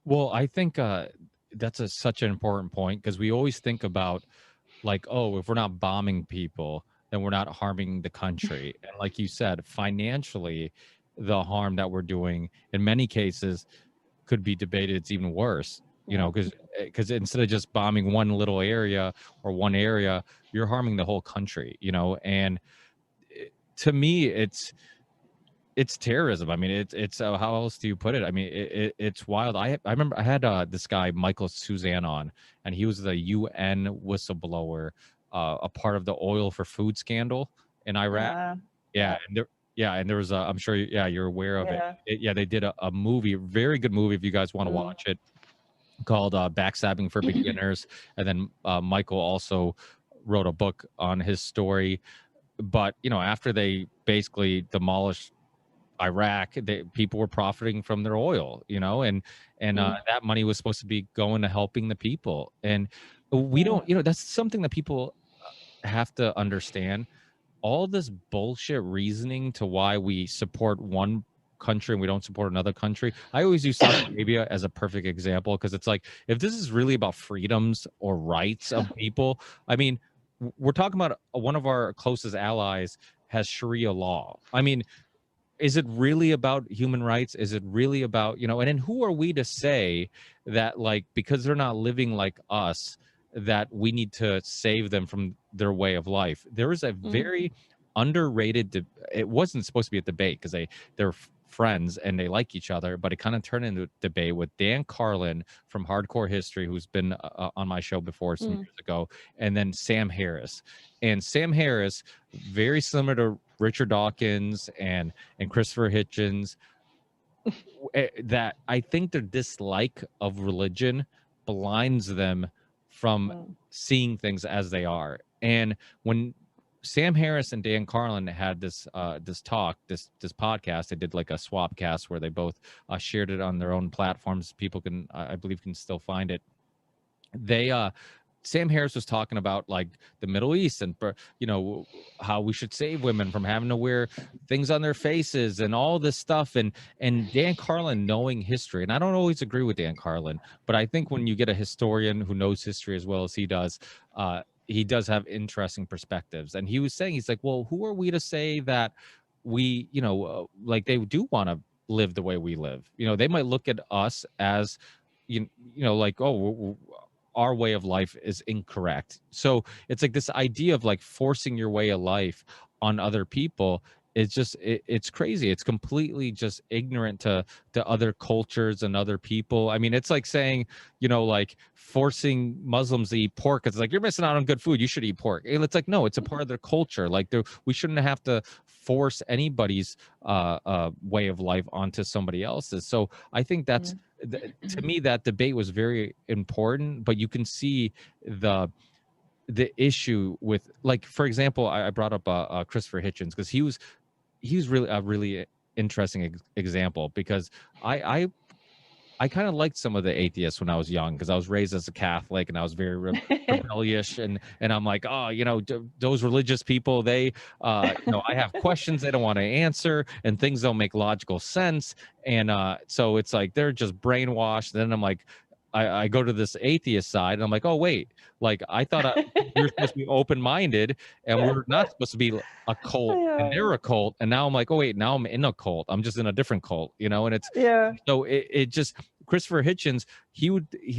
Speaker 2: Well, I think that's such an important point, because we always think about, like, oh, if we're not bombing people, then we're not harming the country. And like you said, financially, the harm that we're doing in many cases could be debated. It's even worse. you know, because instead of just bombing one little area or one area, you're harming the whole country, you know. And to me, it's terrorism. I mean, it's how else do you put it? I mean, it's wild. I remember I had this guy Michael Suzanne on, and he was the UN whistleblower, a part of the oil for food scandal in Iraq. Yeah, and there was a, I'm sure you're aware of it. Yeah, they did a movie, very good movie if you guys want to watch it, called Backstabbing for Beginners. And then Michael also wrote a book on his story. But you know, after they basically demolished Iraq, people were profiting from their oil, you know, and that money was supposed to be going to helping the people. And we don't, you know, that's something that people have to understand. All this bullshit reasoning to why we support one country and we don't support another country. I always use Saudi Arabia as a perfect example, because it's like, if this is really about freedoms or rights of people, I mean, we're talking about one of our closest allies has Sharia law. I mean, is it really about human rights? Is it really about, you know, and then who are we to say that, like, because they're not living like us, that we need to save them from their way of life? There is a very underrated, it wasn't supposed to be a debate because they're friends and they like each other, but it kind of turned into a debate with Dan Carlin from Hardcore History, who's been on my show before some years ago, and then Sam Harris. And Sam Harris, very similar to Richard Dawkins and Christopher Hitchens, that I think their dislike of religion blinds them from seeing things as they are. And when Sam Harris and Dan Carlin had this talk, this podcast, they did like a swap cast where they both shared it on their own platforms. People can, I believe, can still find it. They Sam Harris was talking about like the Middle East and, you know, how we should save women from having to wear things on their faces and all this stuff. And Dan Carlin, knowing history, and I don't always agree with Dan Carlin, but I think when you get a historian who knows history as well as he does have interesting perspectives. And he was saying, he's like, well, who are we to say that we, you know, like they do want to live the way we live? You know, they might look at us as, you know, like, oh, our way of life is incorrect. So it's like this idea of like forcing your way of life on other people. It's just, it's crazy. It's completely just ignorant to other cultures and other people. I mean, it's like saying, you know, like forcing Muslims to eat pork. It's like, you're missing out on good food, you should eat pork. And it's like, no, it's a part of their culture. Like we shouldn't have to force anybody's way of life onto somebody else's. So I think that's, to me, that debate was very important. But you can see the issue with, like, for example, I brought up Christopher Hitchens because he was really a really interesting example, because I kind of liked some of the atheists when I was young, because I was raised as a Catholic and I was very rebellious, and I'm like, oh, you know, those religious people, they, you know, I have questions they don't want to answer, and things don't make logical sense, and so it's like they're just brainwashed. Then I'm like, I go to this atheist side, and I'm like, oh wait, like I thought we were supposed to be open-minded, and we're not supposed to be a cult, and they're a cult, and now I'm like, oh wait, now I'm in a cult. I'm just in a different cult, you know. And it's so it just, Christopher Hitchens, he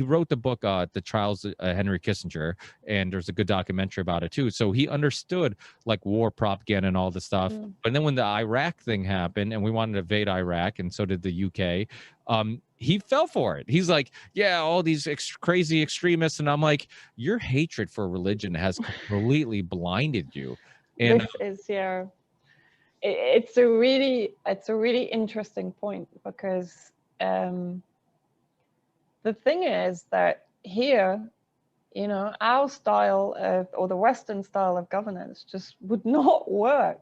Speaker 2: wrote the book The Trials of Henry Kissinger, and there's a good documentary about it too. So he understood like war propaganda and all this stuff. But then when the Iraq thing happened and we wanted to invade Iraq, and so did the UK, he fell for it. He's like, yeah, all these crazy extremists. And I'm like, your hatred for religion has completely blinded you. And
Speaker 3: this is, it's a really interesting point, because the thing is that here, you know, our style of, or the Western style of governance just would not work.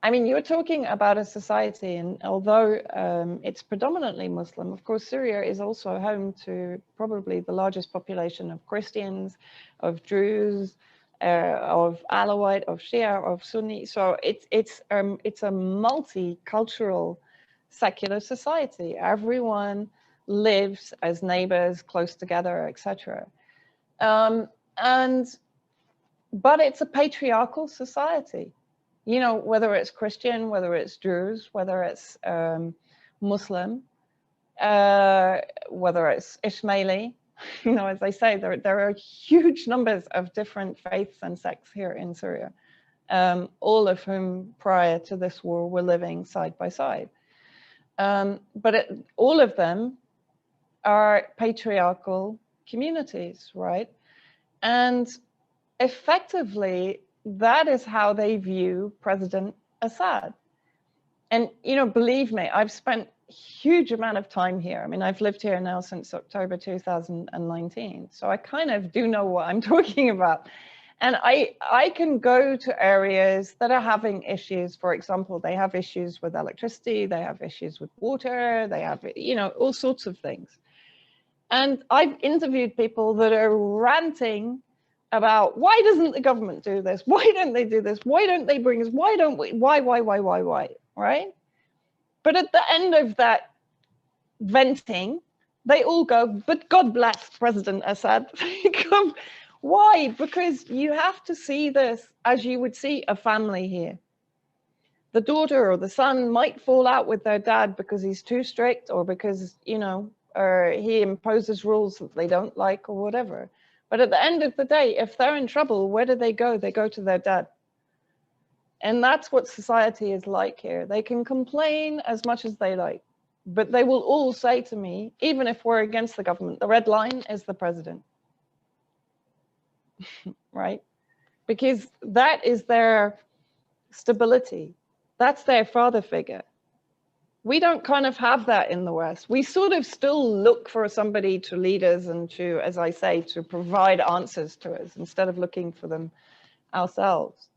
Speaker 3: I mean, you're talking about a society, and although it's predominantly Muslim, of course, Syria is also home to probably the largest population of Christians, of Druze, of Alawite, of Shia, of Sunni. So it's a multicultural secular society. Everyone lives as neighbors, close together, etc. But it's a patriarchal society. You know, whether it's Christian, whether it's Druze, whether it's Muslim, whether it's Ismaili, You know, as I say, there are huge numbers of different faiths and sects here in Syria, all of whom prior to this war were living side by side. But all of them are patriarchal communities, right? And effectively, that is how they view President Assad. And, you know, believe me, I've spent a huge amount of time here. I mean, I've lived here now since October 2019. So I kind of do know what I'm talking about. And I can go to areas that are having issues. For example, they have issues with electricity, they have issues with water, they have, you know, all sorts of things. And I've interviewed people that are ranting about, why doesn't the government do this? Why don't they do this? Why don't they bring us? Why don't we? Why, right? But at the end of that venting, they all go, but God bless President Assad. Why? Because you have to see this as you would see a family here. The daughter or the son might fall out with their dad because he's too strict, or because, you know, or he imposes rules that they don't like, or whatever. But at the end of the day, if they're in trouble, where do they go? They go to their dad. And that's what society is like here. They can complain as much as they like, but they will all say to me, even if we're against the government, the red line is the president, right? Because that is their stability. That's their father figure. We don't kind of have that in the West. We sort of still look for somebody to lead us and to, as I say, to provide answers to us instead of looking for them ourselves.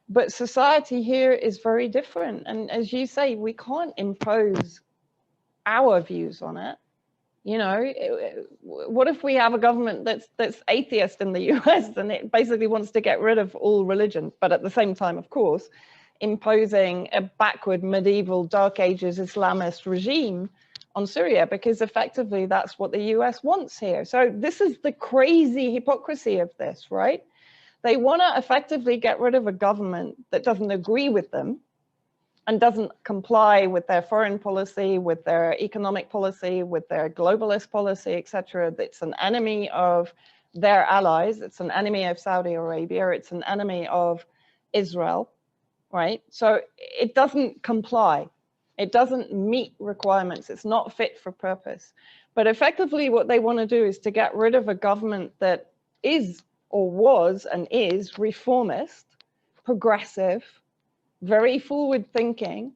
Speaker 3: But society here is very different. And as you say, we can't impose our views on it. You know, what if we have a government that's atheist in the US and it basically wants to get rid of all religion, but at the same time, of course, imposing a backward medieval Dark Ages Islamist regime on Syria, because effectively that's what the US wants here. So this is the crazy hypocrisy of this, right? They want to effectively get rid of a government that doesn't agree with them and doesn't comply with their foreign policy, with their economic policy, with their globalist policy, etc. It's an enemy of their allies. It's an enemy of Saudi Arabia. It's an enemy of Israel, right? So it doesn't comply. It doesn't meet requirements. It's not fit for purpose. But effectively what they want to do is to get rid of a government that is, or was and is, reformist, progressive, very forward thinking.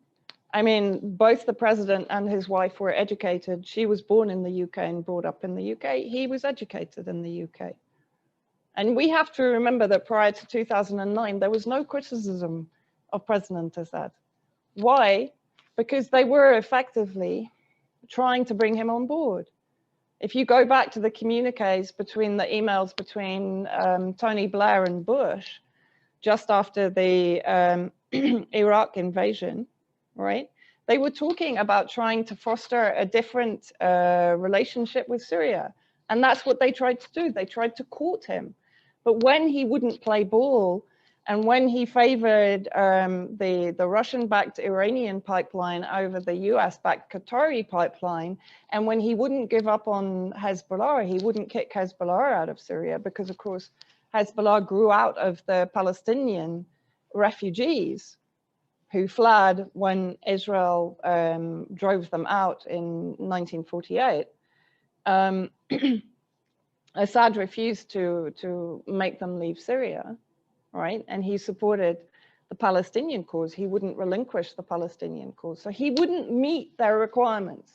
Speaker 3: I mean, both the president and his wife were educated. She was born in the UK and brought up in the UK. He was educated in the UK. And we have to remember that prior to 2009, there was no criticism of President Assad. Why? Because they were effectively trying to bring him on board. If you go back to the communiques between the emails between Tony Blair and Bush, just after the Iraq invasion, right? They were talking about trying to foster a different relationship with Syria. And that's what they tried to do. They tried to court him. But when he wouldn't play ball, and when he favored the Russian-backed Iranian pipeline over the US-backed Qatari pipeline, and when he wouldn't give up on Hezbollah, he wouldn't kick Hezbollah out of Syria, because of course, Hezbollah grew out of the Palestinian refugees who fled when Israel drove them out in 1948. Assad refused to make them leave Syria, right? And he supported the Palestinian cause. He wouldn't relinquish the Palestinian cause. So he wouldn't meet their requirements.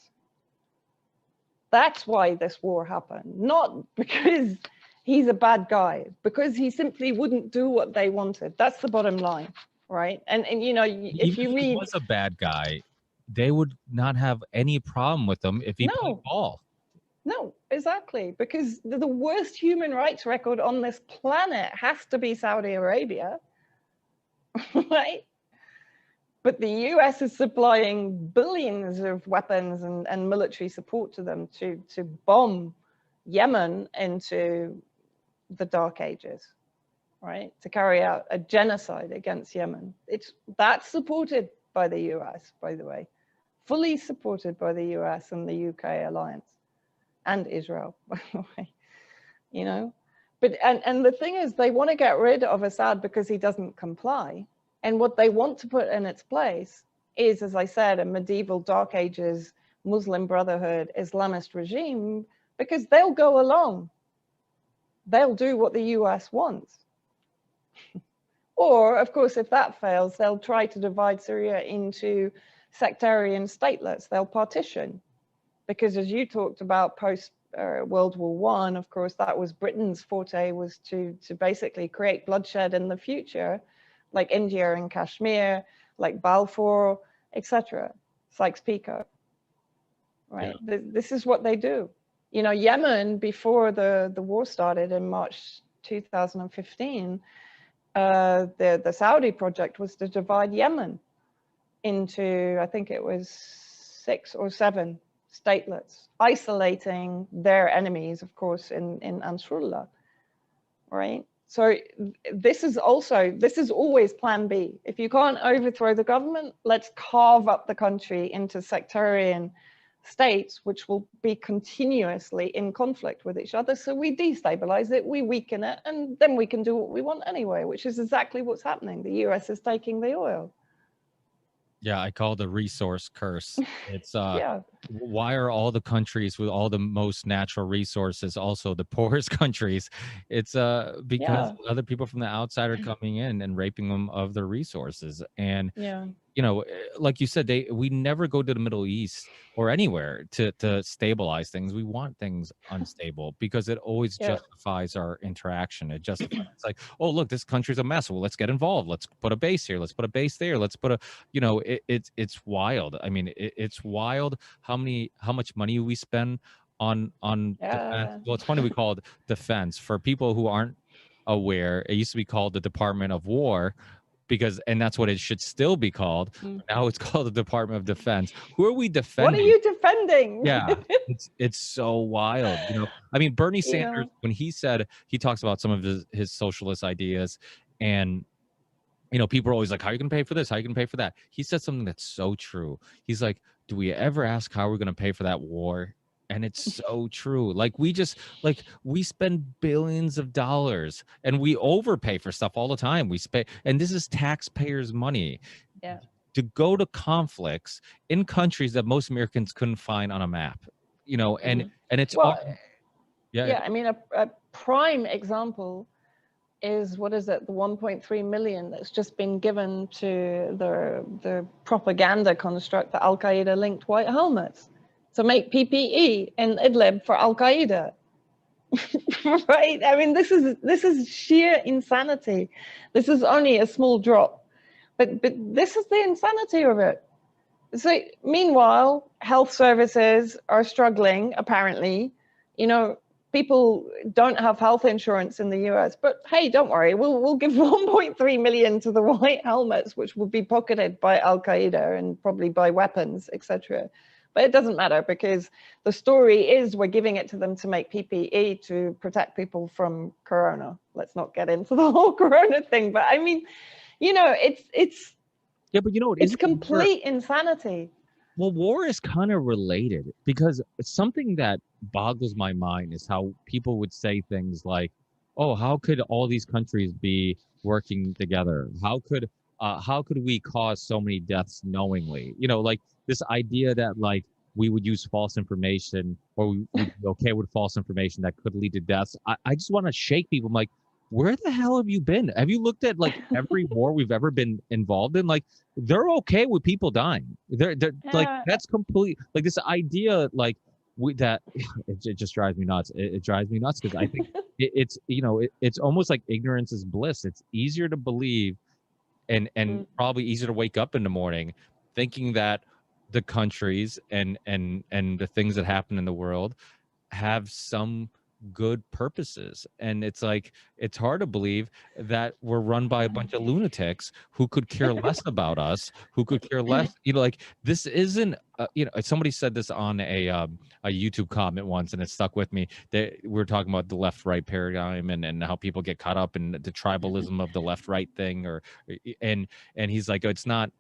Speaker 3: That's why this war happened, not because he's a bad guy, because he simply wouldn't do what they wanted. That's the bottom line, right? And you know, if you read,
Speaker 2: he was a bad guy, they would not have any problem with him if he played ball.
Speaker 3: No, exactly, because the worst human rights record on this planet has to be Saudi Arabia, right? But the US is supplying billions of weapons and military support to them to bomb Yemen into the Dark Ages, right? To carry out a genocide against Yemen. That's supported by the US, by the way, fully supported by the US and the UK alliance. and Israel, by the way, you know. But and the thing is, they want to get rid of Assad because he doesn't comply. And what they want to put in its place is, as I said, a medieval Dark Ages Muslim Brotherhood Islamist regime, because they'll go along. They'll do what the US wants. Or, of course, if that fails, they'll try to divide Syria into sectarian statelets. They'll partition. Because as you talked about post World War I, of course, that was Britain's forte, was to basically create bloodshed in the future, like India and Kashmir, like Balfour, etc., Sykes-Picot, right? Yeah. This is what they do. You know, Yemen, before the war started in March 2015, the Saudi project was to divide Yemen into, I think it was 6 or 7 statelets, isolating their enemies, of course, in Ansarullah, right? So this is always plan B. If you can't overthrow the government, let's carve up the country into sectarian states, which will be continuously in conflict with each other. So we destabilize it, we weaken it, and then we can do what we want anyway, which is exactly what's happening. The US is taking the oil.
Speaker 2: Yeah, I call it the resource curse. It's
Speaker 3: yeah.
Speaker 2: Why are all the countries with all the most natural resources also the poorest countries? It's because other people from the outside are coming in and raping them of their resources. And you know, like you said, we never go to the Middle East or anywhere to stabilize things. We want things unstable because it always justifies our interaction. It justifies, it's like, oh, look, this country's a mess. Well, let's get involved. Let's put a base here. Let's put a base there. Let's put a, you know, it's wild. I mean, it's wild how much money we spend on defense. Well, it's funny we call it defense. For people who aren't aware, it used to be called the Department of War, because, and that's what it should still be called. Now it's called the Department of Defense. Who are we defending?
Speaker 3: What are you defending?
Speaker 2: Yeah, it's so wild. You know, I mean, Bernie Sanders, when he talks about some of his socialist ideas, and you know, people are always like, how are you going to pay for this? How are you going to pay for that? He said something that's so true. He's like, do we ever ask how we're going to pay for that war? And it's so true. Like, we spend billions of dollars and we overpay for stuff all the time. And this is taxpayers' money to go to conflicts in countries that most Americans couldn't find on a map, you know, and it's,
Speaker 3: I mean, a prime example is, what is it, the 1.3 million that's just been given to the propaganda construct, the Al-Qaeda linked white helmets, to make PPE in Idlib for Al-Qaeda. Right? I mean, this is sheer insanity. This is only a small drop, but this is the insanity of it. So meanwhile, health services are struggling, apparently. You know, people don't have health insurance in the US, but hey, don't worry, we'll give 1.3 million to the white helmets, which will be pocketed by Al-Qaeda and probably by weapons, etc. But it doesn't matter, because the story is we're giving it to them to make PPE to protect people from corona. Let's not get into the whole corona thing, but I mean, you know, it's
Speaker 2: but you know,
Speaker 3: it's complete insanity.
Speaker 2: Well, war is kind of related, because something that boggles my mind is how people would say things like, oh, how could all these countries be working together? How could we cause so many deaths knowingly? You know, like this idea that like we would use false information, or we would be okay with false information that could lead to deaths. I just want to shake people. I'm like, where the hell have you been? Have you looked at like every war we've ever been involved in? Like, they're okay with people dying. They're like, that's complete, like this idea, like that it just drives me nuts. It drives me nuts, because I think it's, you know, it's almost like ignorance is bliss. It's easier to believe and probably easier to wake up in the morning thinking that the countries and the things that happen in the world have some good purposes. And it's like, it's hard to believe that we're run by a bunch of lunatics who could care less about us, who could care less, you know, like this isn't you know, somebody said this on a YouTube comment once, and it stuck with me. We were talking about the left-right paradigm and how people get caught up in the tribalism of the left-right thing, and he's like, it's not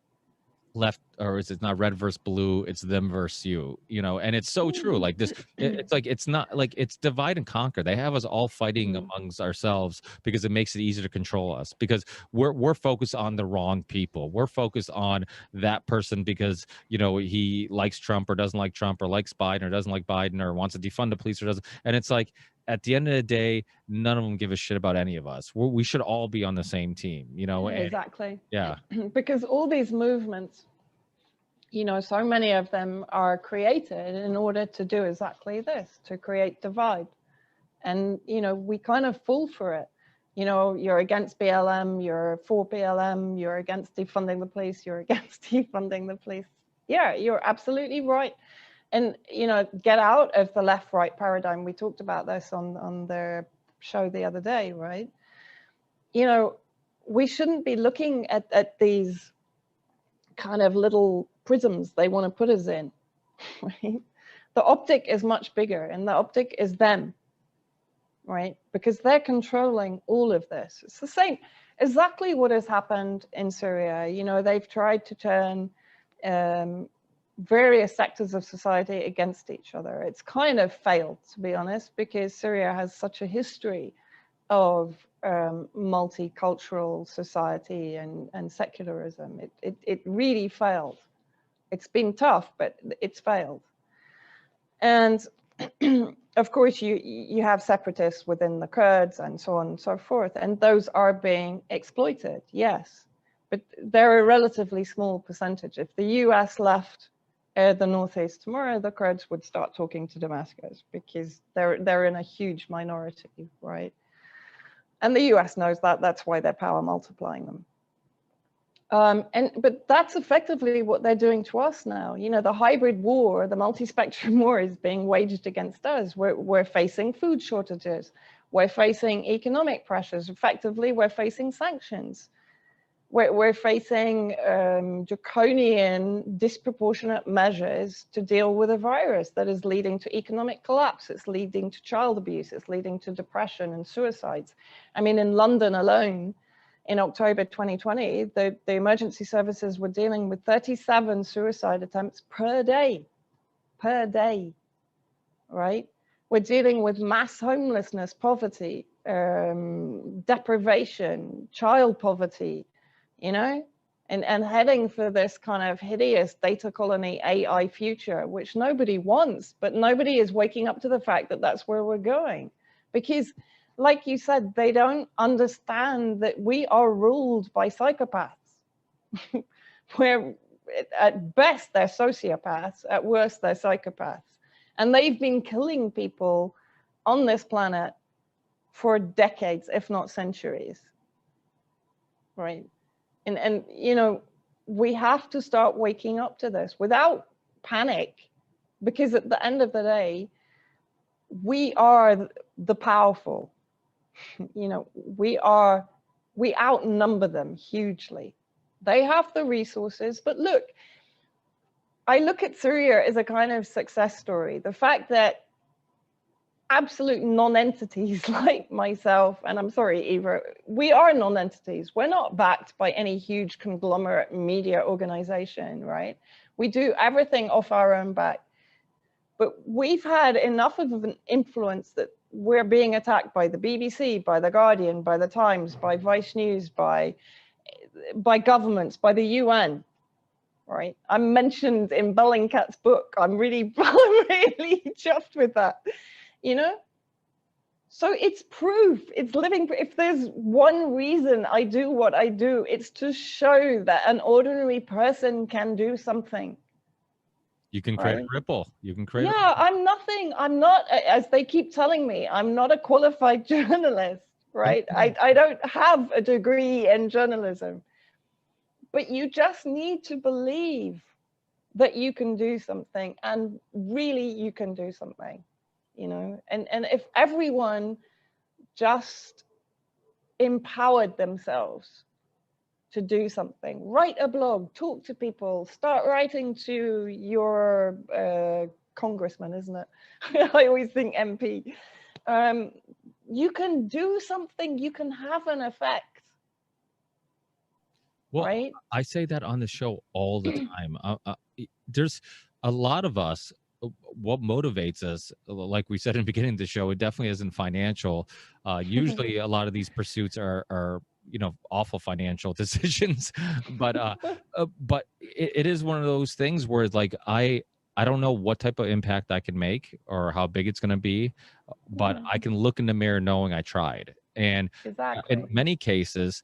Speaker 2: left, or is it not red versus blue, it's them versus you, you know? And it's so true. Like this, it's like, it's not like, it's divide and conquer. They have us all fighting amongst ourselves because it makes it easier to control us, because we're focused on the wrong people. We're focused on that person because, you know, he likes Trump or doesn't like Trump, or likes Biden or doesn't like Biden, or wants to defund the police or doesn't. And it's like, at the end of the day, none of them give a shit about any of us. We should all be on the same team, you know? And
Speaker 3: Exactly.
Speaker 2: yeah.
Speaker 3: Because all these movements, you know, so many of them are created in order to do exactly this, to create divide. And, you know, we kind of fall for it. You know, you're against BLM, you're for BLM, you're against defunding the police, you're against defunding the police. Yeah, you're absolutely right. And, you know, get out of the left-right paradigm. We talked about this on their show the other day, right? You know, we shouldn't be looking at these kind of little prisms they want to put us in, right? The optic is much bigger, and the optic is them, right? Because they're controlling all of this. It's the same, exactly what has happened in Syria. You know, they've tried to turn various sectors of society against each other. It's kind of failed, to be honest, because Syria has such a history of multicultural society and secularism. It really failed. It's been tough, but it's failed. And of course, you have separatists within the Kurds and so on and so forth, and those are being exploited, yes. But they're a relatively small percentage. If the US left the northeast tomorrow, the Kurds would start talking to Damascus because they're in a huge minority, right? And the US knows that. That's why they're power multiplying them. But that's effectively what they're doing to us now. You know, the hybrid war, the multi-spectrum war is being waged against us. We're facing food shortages. We're facing economic pressures. Effectively, we're facing sanctions. We're facing draconian, disproportionate measures to deal with a virus that is leading to economic collapse. It's leading to child abuse. It's leading to depression and suicides. I mean, in London alone, in October 2020, the emergency services were dealing with 37 suicide attempts per day, right? We're dealing with mass homelessness, poverty, deprivation, child poverty, you know, and heading for this kind of hideous data colony AI future, which nobody wants, but nobody is waking up to the fact that that's where we're going. Because like you said, they don't understand that we are ruled by psychopaths. Where at best they're sociopaths, at worst they're psychopaths. And they've been killing people on this planet for decades, if not centuries, right? And you know, we have to start waking up to this without panic, because at the end of the day, we are the powerful. You know, we outnumber them hugely. They have the resources, but look, I look at Syria as a kind of success story. The fact that absolute non-entities like myself, and I'm sorry, Eva, we are non-entities. We're not backed by any huge conglomerate media organization, right? We do everything off our own back. But we've had enough of an influence that we're being attacked by the BBC, by the Guardian, by the Times, by Vice News, by governments, by the UN, right? I'm mentioned in Bellingcat's book. I'm really chuffed with that, you know? So it's proof, it's living. If there's one reason I do what I do, it's to show that an ordinary person can do something.
Speaker 2: You can create a ripple. You can create.
Speaker 3: Yeah, I'm nothing. I'm not, as they keep telling me, I'm not a qualified journalist, right? I don't have a degree in journalism. But you just need to believe that you can do something, and really you can do something, you know? And if everyone just empowered themselves to do something, write a blog, talk to people, start writing to your congressman, isn't it? I always think MP. You can do something, you can have an effect.
Speaker 2: Well,
Speaker 3: right?
Speaker 2: I say that on the show all the time. There's a lot of us. What motivates us, like we said in the beginning of the show, it definitely isn't financial. Usually, a lot of these pursuits are awful financial decisions, but it is one of those things where it's like I don't know what type of impact I can make or how big it's going to be, but
Speaker 3: Mhm.
Speaker 2: I can look in the mirror knowing I tried. And in
Speaker 3: Exactly.
Speaker 2: many cases,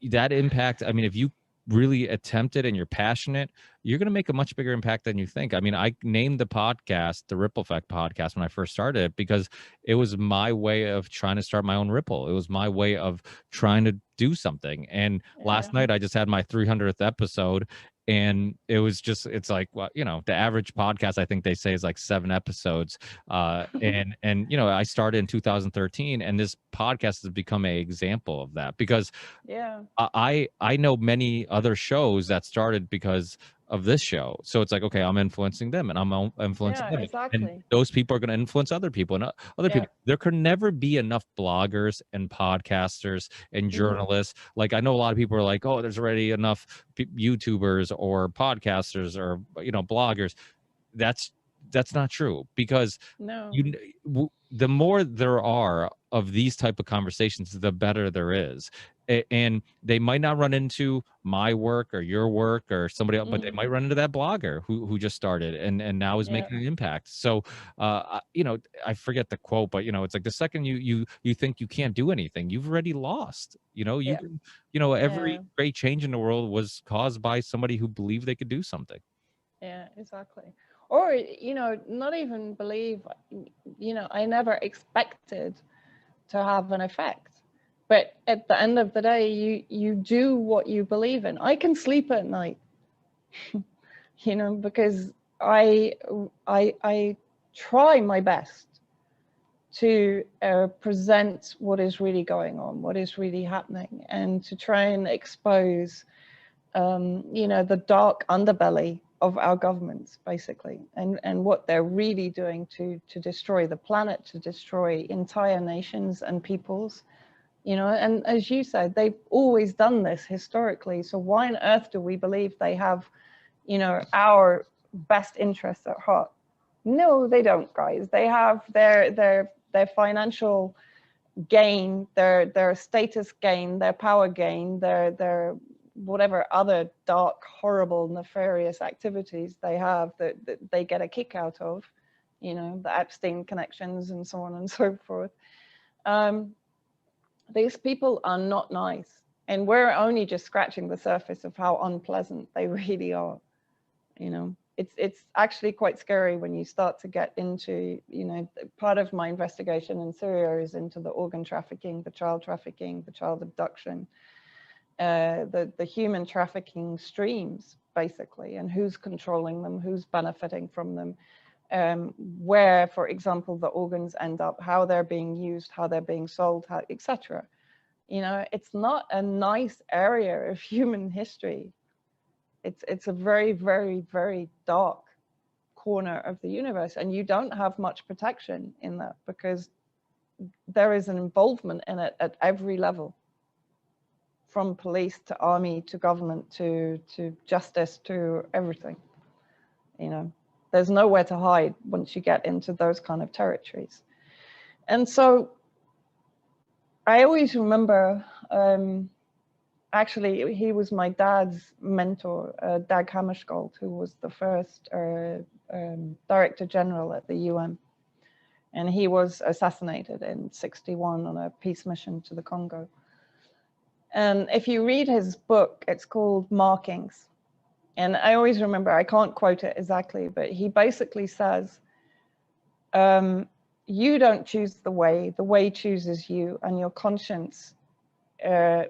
Speaker 2: that impact, I mean, if you really attempt it and you're passionate, you're going to make a much bigger impact than you think. I mean, I named the podcast the Ripple Effect Podcast when I first started it because it was my way of trying to start my own ripple. It was my way of trying to do something. And
Speaker 3: Yeah.
Speaker 2: last night I just had my 300th episode, and it was just, it's like, well, the average podcast, I think they say, is like 7 episodes. And I started in 2013, and this podcast has become a example of that because
Speaker 3: Yeah.
Speaker 2: I know many other shows that started because of this show. So it's like, okay, I'm influencing them, and I'm influencing
Speaker 3: Yeah,
Speaker 2: them, and
Speaker 3: exactly.
Speaker 2: those people are going to influence other people, and other
Speaker 3: Yeah.
Speaker 2: people. There could never be enough bloggers and podcasters and
Speaker 3: Hmm.
Speaker 2: journalists. Like, I know a lot of people are like, oh, there's already enough YouTubers or podcasters or bloggers. That's not true, because
Speaker 3: No.
Speaker 2: the more there are of these type of conversations, the better there is. And they might not run into my work or your work or somebody else, but they
Speaker 3: Hmm.
Speaker 2: might run into that blogger who just started and now is
Speaker 3: Yeah.
Speaker 2: making an impact. So I forget the quote, but it's like the second you think you can't do anything, you've already lost.
Speaker 3: Yeah.
Speaker 2: Every
Speaker 3: Yeah.
Speaker 2: great change in the world was caused by somebody who believed they could do something.
Speaker 3: Yeah, exactly. Or, not even believe, I never expected to have an effect. But at the end of the day, you do what you believe in. I can sleep at night, because I try my best to present what is really going on, what is really happening, and to try and expose the dark underbelly of our governments, basically, and what they're really doing to destroy the planet, to destroy entire nations and peoples. And as you said, they've always done this historically. So why on earth do we believe they have, our best interests at heart? No, they don't, guys. They have their financial gain, their status gain, their power gain, their whatever other dark, horrible, nefarious activities they have that they get a kick out of, the Epstein connections and so on and so forth. These people are not nice, and we're only just scratching the surface of how unpleasant they really are. It's actually quite scary when you start to get into, part of my investigation in Syria is into the organ trafficking, the child abduction, the human trafficking streams, basically, and who's controlling them, who's benefiting from them, where, for example, the organs end up, how they're being used, how they're being sold, etc. It's not a nice area of human history. It's a very, very, very dark corner of the universe, and you don't have much protection in that because there is an involvement in it at every level, from police to army to government to justice to everything. There's nowhere to hide once you get into those kind of territories. And so I always remember, actually, he was my dad's mentor, Dag Hammarskjöld, who was the first Director General at the UN. And he was assassinated in '61 on a peace mission to the Congo. And if you read his book, it's called Markings. And I always remember, I can't quote it exactly, but he basically says, you don't choose the way chooses you, and your conscience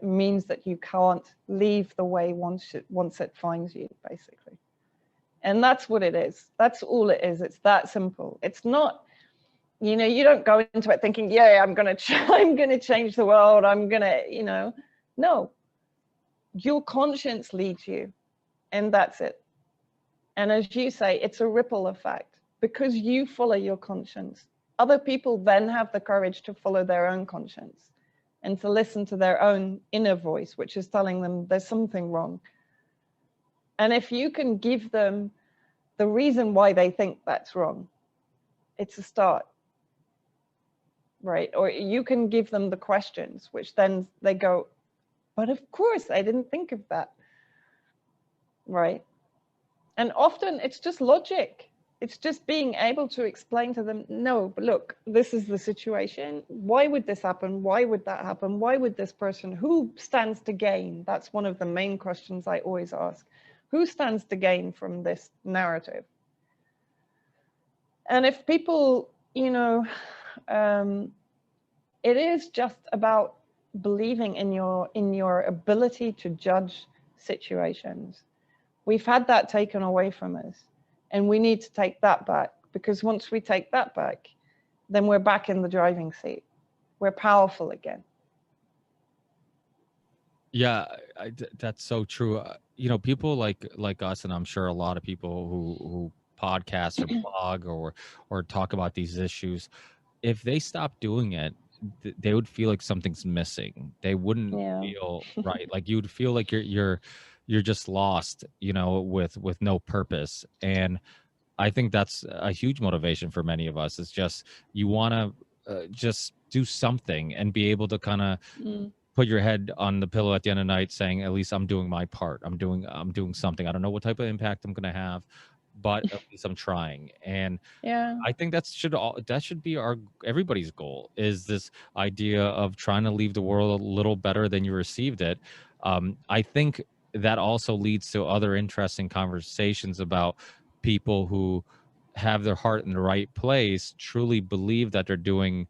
Speaker 3: means that you can't leave the way once it finds you, basically. And that's what it is. That's all it is. It's that simple. It's not, you don't go into it thinking, yeah, I'm going to change the world. I'm going to, no, your conscience leads you, and that's it. And as you say, it's a ripple effect. Because you follow your conscience, other people then have the courage to follow their own conscience. and to listen to their own inner voice, which is telling them there's something wrong. And if you can give them the reason why they think that's wrong, it's a start, right? Or you can give them the questions, which then they go, but of course, I didn't think of that, right? And often it's just logic. It's just being able to explain to them, no, but look, this is the situation. Why would this happen? Why would that happen? Why would this person, who stands to gain? That's one of the main questions I always ask. Who stands to gain from this narrative? And if people, you know, it is just about believing in your ability to judge situations. We've had that taken away from us, and we need to take that back, because once we take that back, then we're back in the driving seat. We're powerful again.
Speaker 2: Yeah, that's so true. You know, people like us, and I'm sure a lot of people who podcast or blog or talk about these issues, if they stop doing it, they would feel like something's missing. They wouldn't feel right. Like you'd feel like you're just lost, you know, with no purpose. And I think that's a huge motivation for many of us. It's just you want to just do something and be able to kind of put your head on the pillow at the end of the night saying, at least I'm doing my part. I'm doing something. I don't know what type of impact I'm going to have, but at least I'm trying. And I think that should be everybody's goal, is this idea of trying to leave the world a little better than you received it. I think that also leads to other interesting conversations about people who have their heart in the right place, truly believe that they're doing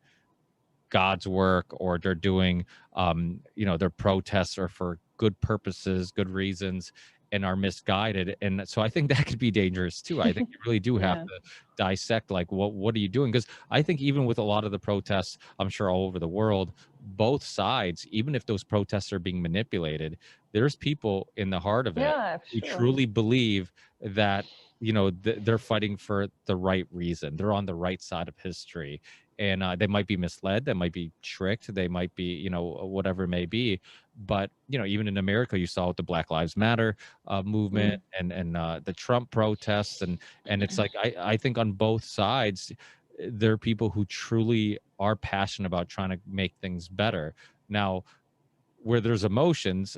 Speaker 2: God's work, or they're doing, you know, their protests are for good purposes, good reasons, and are misguided. And so I think that could be dangerous too. I think you really do have to dissect, like, what are you doing? Because I think even with a lot of the protests, I'm sure all over the world, both sides, even if those protests are being manipulated, there's people in the heart of it who truly believe that, you know, they're fighting for the right reason. They're on the right side of history. And they might be misled, they might be tricked, they might be, you know, whatever it may be. But, you know, even in America, you saw with the Black Lives Matter movement and the Trump protests. And it's like, I think on both sides, there are people who truly are passionate about trying to make things better. Now, where there's emotions,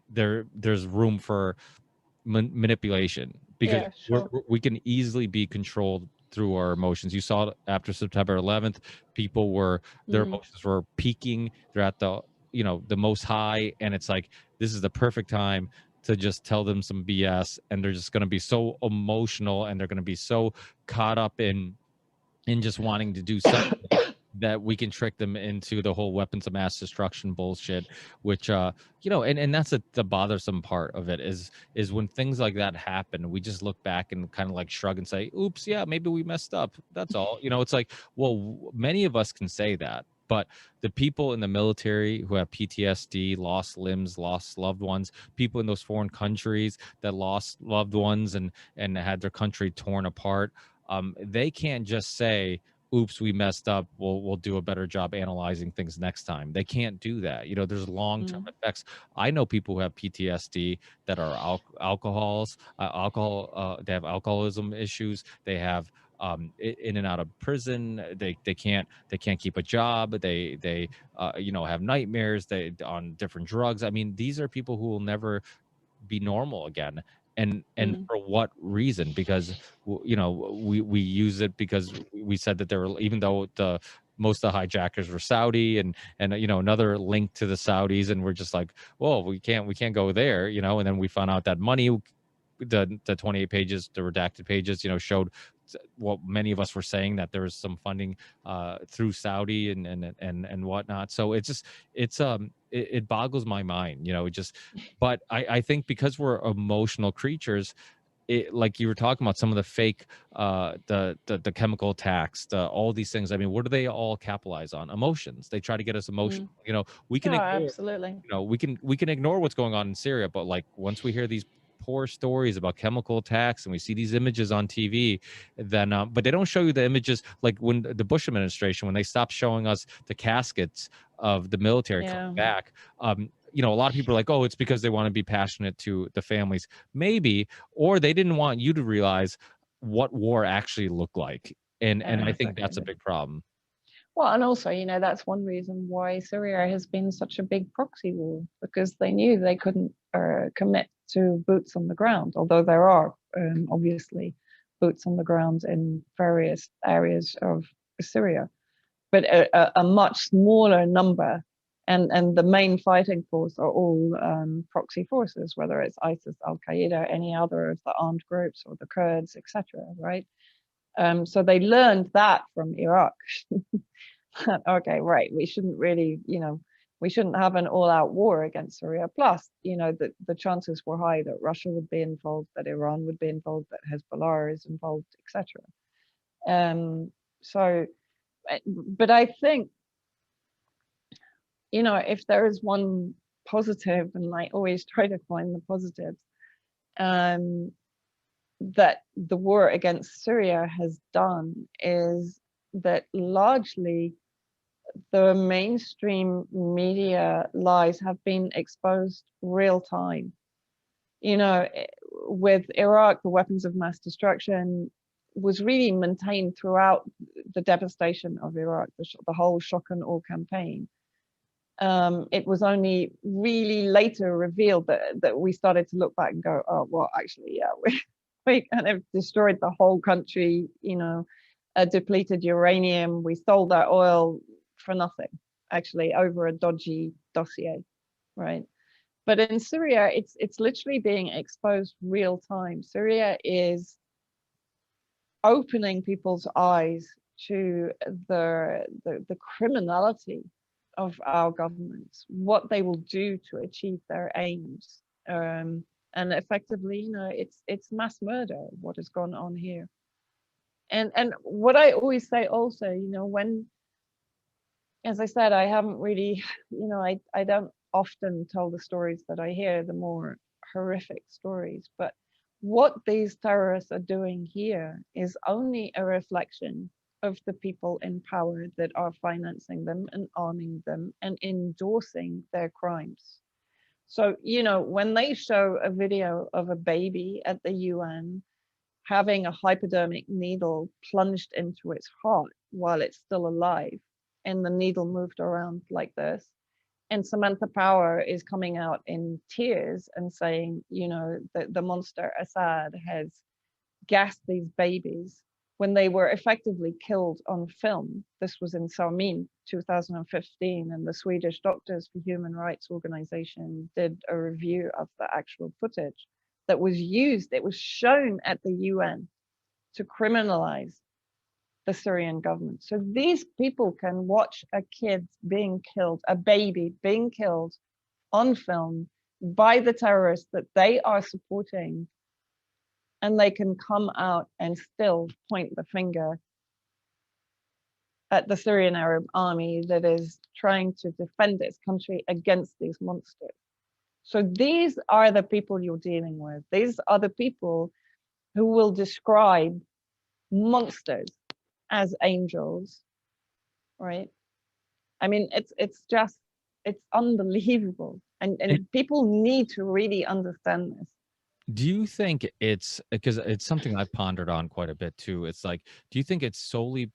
Speaker 2: there's room for manipulation, because we can easily be controlled through our emotions. You saw after September 11th, people were, their emotions were peaking. They're at the, you know, the most high, and it's like, this is the perfect time to just tell them some BS, and they're just going to be so emotional, and they're going to be so caught up in just wanting to do something that we can trick them into the whole weapons of mass destruction bullshit, which you know, and that's the bothersome part of it, is when things like that happen, we just look back and kind of like shrug and say, oops, yeah, maybe we messed up, that's all. You know, it's like, well, many of us can say that, but the people in the military who have PTSD, lost limbs, lost loved ones, people in those foreign countries that lost loved ones and had their country torn apart, they can't just say, oops, we messed up, we'll do a better job analyzing things next time. They can't do that. You know, there's long-term effects. I know people who have PTSD that are they have alcoholism issues, they have in and out of prison, they can't keep a job, they you know, have nightmares, they on different drugs. I mean, these are people who will never be normal again. And for what reason? Because, you know, we use it because we said that there were, even though most of the hijackers were Saudi and you know, another link to the Saudis, and we're just like, well, we can't go there, you know. And then we found out that money, the 28 pages, the redacted pages, you know, showed what many of us were saying, that there was some funding through Saudi and whatnot. So it's just, it boggles my mind, you know. It just, but I think because we're emotional creatures, like you were talking about, some of the fake the chemical attacks, all these things, I mean, what do they all capitalize on? Emotions. They try to get us emotional. You know, we can ignore,
Speaker 3: absolutely.
Speaker 2: you know, we can ignore what's going on in Syria, but like once we hear these poor stories about chemical attacks and we see these images on TV, then but they don't show you the images, like when the Bush administration, when they stopped showing us the caskets of the military
Speaker 3: Yeah.
Speaker 2: coming back. You know, a lot of people are like, oh, it's because they want to be passionate to the families, maybe, or they didn't want you to realize what war actually looked like. And I think that's a
Speaker 3: Exactly.
Speaker 2: big problem.
Speaker 3: Well, and also, you know, that's one reason why Syria has been such a big proxy war, because they knew they couldn't commit to boots on the ground, although there are obviously boots on the ground in various areas of Syria, but a much smaller number. And the main fighting force are all proxy forces, whether it's ISIS, Al Qaeda, any other of the armed groups, or the Kurds, etc. Right? So they learned that from Iraq. Okay, right, we shouldn't really, you know, we shouldn't have an all-out war against Syria. Plus, you know, the chances were high that Russia would be involved, that Iran would be involved, that Hezbollah is involved, etc. So, but I think, you know, if there is one positive, and I always try to find the positives, that the war against Syria has done, is that largely the mainstream media lies have been exposed real time. You know, with Iraq, the weapons of mass destruction was really maintained throughout the devastation of Iraq, the whole shock and awe campaign. It was only really later revealed that we started to look back and go, oh, well, actually, yeah, we kind of destroyed the whole country, you know, depleted uranium. We sold our oil for nothing, actually, over a dodgy dossier, right? But in Syria, it's literally being exposed real time. Syria is opening people's eyes to the criminality of our governments, what they will do to achieve their aims. And effectively, you know, it's mass murder, what has gone on here. And what I always say also, you know, when, as I said, I haven't really, you know, I don't often tell the stories that I hear, the more horrific stories, but what these terrorists are doing here is only a reflection of the people in power that are financing them and arming them and endorsing their crimes. So, you know, when they show a video of a baby at the UN having a hypodermic needle plunged into its heart while it's still alive, and the needle moved around like this, and Samantha Power is coming out in tears and saying, you know, that the monster Assad has gassed these babies when they were effectively killed on film. This was in Sarmin 2015, and the Swedish Doctors for Human Rights organization did a review of the actual footage that was used. It was shown at the UN to criminalize the Syrian government. So these people can watch a kid being killed, a baby being killed on film by the terrorists that they are supporting, and they can come out and still point the finger at the Syrian Arab army that is trying to defend its country against these monsters. So these are the people you're dealing with. These are the people who will describe monsters as angels, right? I mean, it's just, it's unbelievable. And people need to really understand this.
Speaker 2: Do you think it's because it's something I've pondered on quite a bit too? It's like, do you think it's solely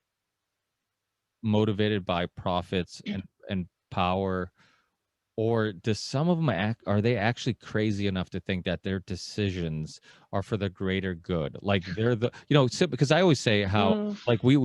Speaker 2: motivated by profits and power, or does some of them are they actually crazy enough to think that their decisions are for the greater good? Like they're the, you know, because I always say how like we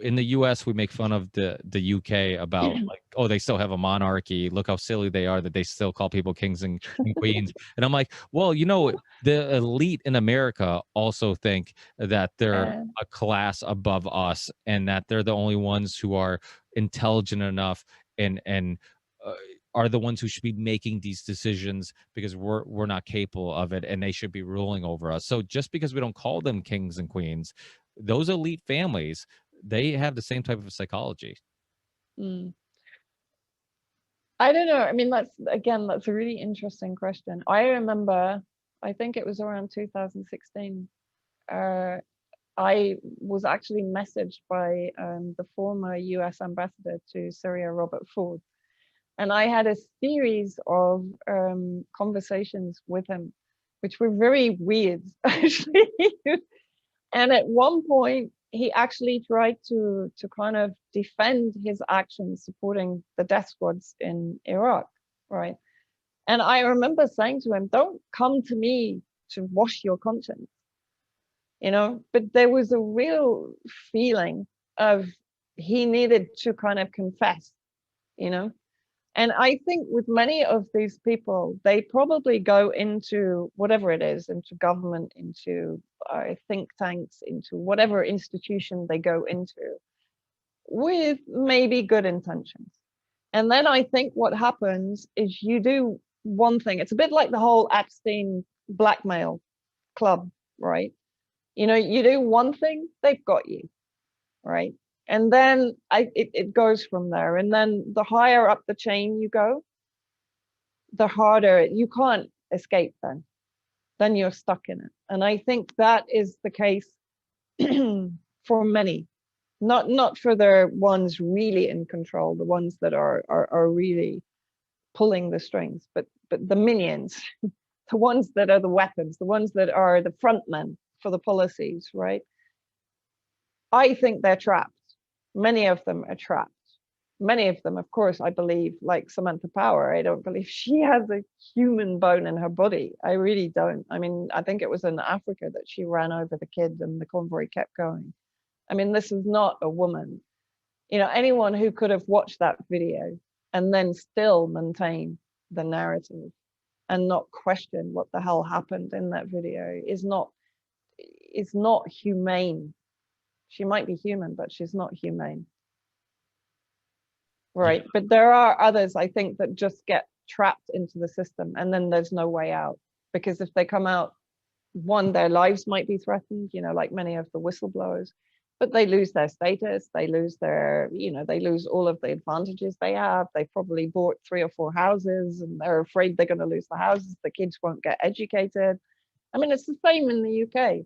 Speaker 2: in the US we make fun of the UK about like, oh, they still have a monarchy. Look how silly they are that they still call people kings and queens. And I'm like, well, you know, the elite in America also think that they're a class above us and that they're the only ones who are intelligent enough and uh, are the ones who should be making these decisions because we're not capable of it, and they should be ruling over us. So just because we don't call them kings and queens, those elite families, they have the same type of psychology.
Speaker 3: I don't know. I mean, that's a really interesting question. I remember, I think it was around 2016. I was actually messaged by the former US ambassador to Syria, Robert Ford, And I had a series of conversations with him, which were very weird, actually. And at one point, he actually tried to kind of defend his actions supporting the death squads in Iraq, right? And I remember saying to him, don't come to me to wash your conscience, but there was a real feeling of he needed to kind of confess, you know. And I think with many of these people, they probably go into whatever it is, into government, into think tanks, into whatever institution they go into with maybe good intentions. And then I think what happens is you do one thing. It's a bit like the whole Epstein blackmail club, right? You do one thing, they've got you, right? And then it goes from there. And then the higher up the chain you go, the harder you can't escape then. Then you're stuck in it. And I think that is the case for many. Not for the ones really in control, the ones that are really pulling the strings, but the minions, the ones that are the weapons, the ones that are the frontmen for the policies, right? I think they're trapped. Many of them are trapped. Many of them, of course, I believe, like Samantha Power, I don't believe she has a human bone in her body. I really don't. I mean, I think it was in Africa that she ran over the kid and the convoy kept going. I mean, this is not a woman. Anyone who could have watched that video and then still maintain the narrative and not question what the hell happened in that video is not humane. She might be human, but she's not humane. Right. Yeah. But there are others, I think, that just get trapped into the system and then there's no way out. Because if they come out, one, their lives might be threatened, like many of the whistleblowers, but they lose their status, they lose they lose all of the advantages they have. They probably bought 3 or 4 houses and they're afraid they're going to lose the houses. The kids won't get educated. I mean, it's the same in the UK.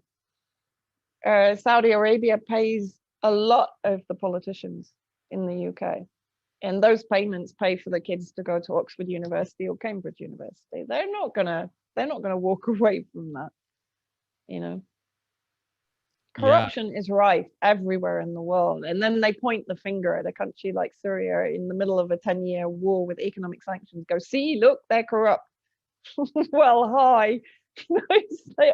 Speaker 3: Saudi Arabia pays a lot of the politicians in the UK. And those payments pay for the kids to go to Oxford University or Cambridge University. They're not gonna walk away from that, Corruption is rife everywhere in the world. And then they point the finger at a country like Syria in the middle of a 10-year war with economic sanctions. Go, see, look, they're corrupt. Well, hi.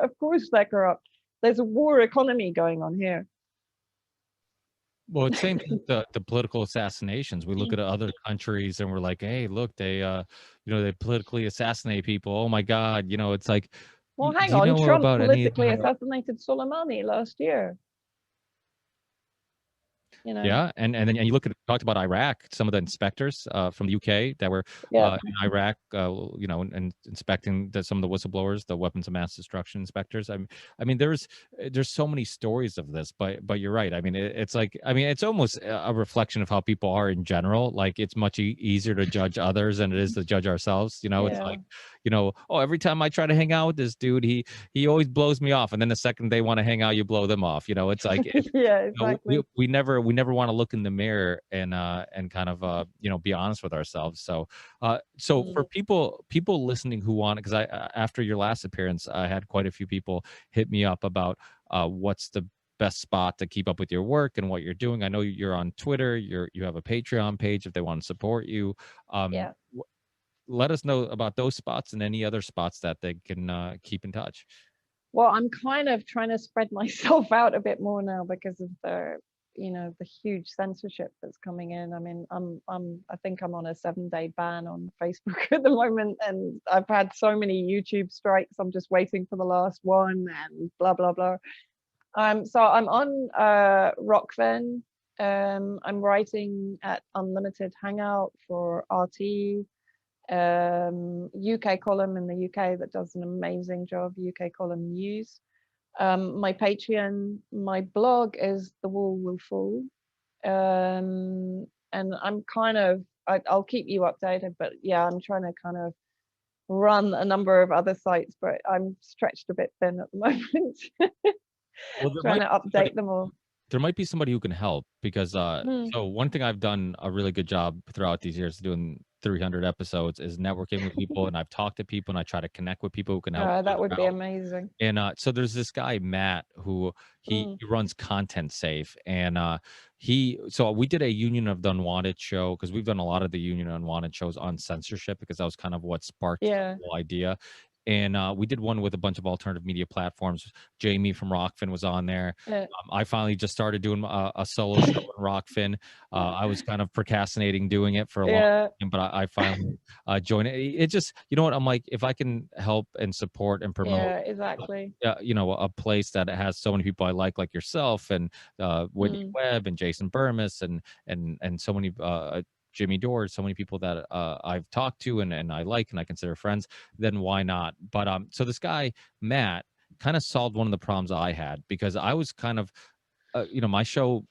Speaker 3: Of course they're corrupt. There's a war economy going on here.
Speaker 2: Well, it's same with the political assassinations. We look at other countries and we're like, hey, look, they they politically assassinate people. Oh my God, it's like,
Speaker 3: well, hang on, Trump politically assassinated Soleimani last year.
Speaker 2: Yeah, and then you look at talked about Iraq, some of the inspectors from the UK that were in Iraq, and inspecting some of the whistleblowers, the weapons of mass destruction inspectors. I mean, there's so many stories of this, but you're right. I mean, it's almost a reflection of how people are in general. Like it's much easier to judge others than it is to judge ourselves. It's like, oh, every time I try to hang out with this dude, he always blows me off, and then the second they want to hang out, you blow them off. It's like
Speaker 3: yeah, exactly.
Speaker 2: We never want to look in the mirror and kind of be honest with ourselves. So for people listening who want, because after your last appearance, I had quite a few people hit me up about what's the best spot to keep up with your work and what you're doing. I know you're on Twitter, you have a Patreon page if they want to support you. Let us know about those spots and any other spots that they can keep in touch.
Speaker 3: Well, I'm kind of trying to spread myself out a bit more now because of the huge censorship that's coming in. I mean, I think I'm on a 7-day ban on Facebook at the moment, and I've had so many YouTube strikes. I'm just waiting for the last one, and blah blah blah. So I'm on Rockven. I'm writing at Unlimited Hangout for RT. UK column in the UK that does an amazing job. UK column news. My Patreon, my blog is The Wall Will Fall. And I'm kind of, I'll keep you updated, but yeah, I'm trying to kind of run a number of other sites, but I'm stretched a bit thin at the moment. Trying to update them all.
Speaker 2: There might be somebody who can help because so one thing I've done a really good job throughout these years doing 300 episodes is networking with people, and I've talked to people, and I try to connect with people who can help
Speaker 3: That
Speaker 2: further
Speaker 3: would be
Speaker 2: out.
Speaker 3: amazing.
Speaker 2: And so there's this guy Matt who he runs Content Safe, and so we did a Union of the Unwanted show because we've done a lot of the Union of the Unwanted shows on censorship because that was kind of what sparked the whole idea. And we did one with a bunch of alternative media platforms. Jamie from Rockfin was on there. I finally just started doing a solo show on Rockfin. I was kind of procrastinating doing it for a long time, but I finally joined it. It just, you know what, I'm like, if I can help and support and promote
Speaker 3: exactly.
Speaker 2: you know, a place that has so many people I like yourself, and Whitney Webb and Jason Burmis and so many Jimmy Dore, so many people that I've talked to and I like and I consider friends, then why not? But so this guy Matt kind of solved one of the problems I had, because I was kind of you know, my show,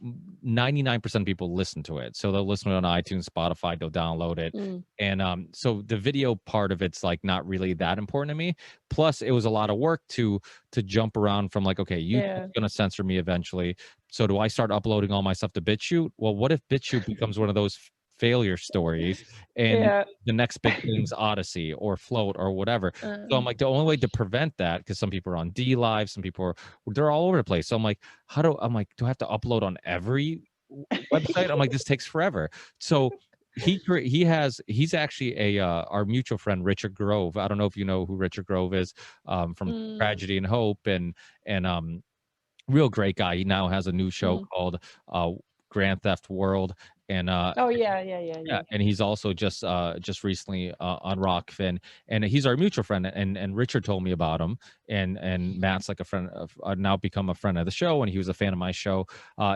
Speaker 2: 99% of people listen to it. So they'll listen to it on iTunes, Spotify, they'll download it. And so the video part of it's like not really that important to me. Plus, it was a lot of work to jump around from like, okay, YouTube's gonna censor me eventually. So do I start uploading all my stuff to BitChute? Well, what if BitChute becomes one of those failure stories, and the next big thing's Odyssey or Float or whatever? So I'm like, the only way to prevent that, because some people are on D Live, some people are, they're all over the place. So I'm like, do I have to upload on every website? I'm like, this takes forever. So he's actually a our mutual friend Richard Grove. I don't know if you know who Richard Grove is, from Tragedy and Hope, and real great guy. He now has a new show called Grand Theft World, and yeah, and he's also just recently on Rockfin, and he's our mutual friend. And Richard told me about him, and Matt's like a friend of, now become a friend of the show, and he was a fan of my show.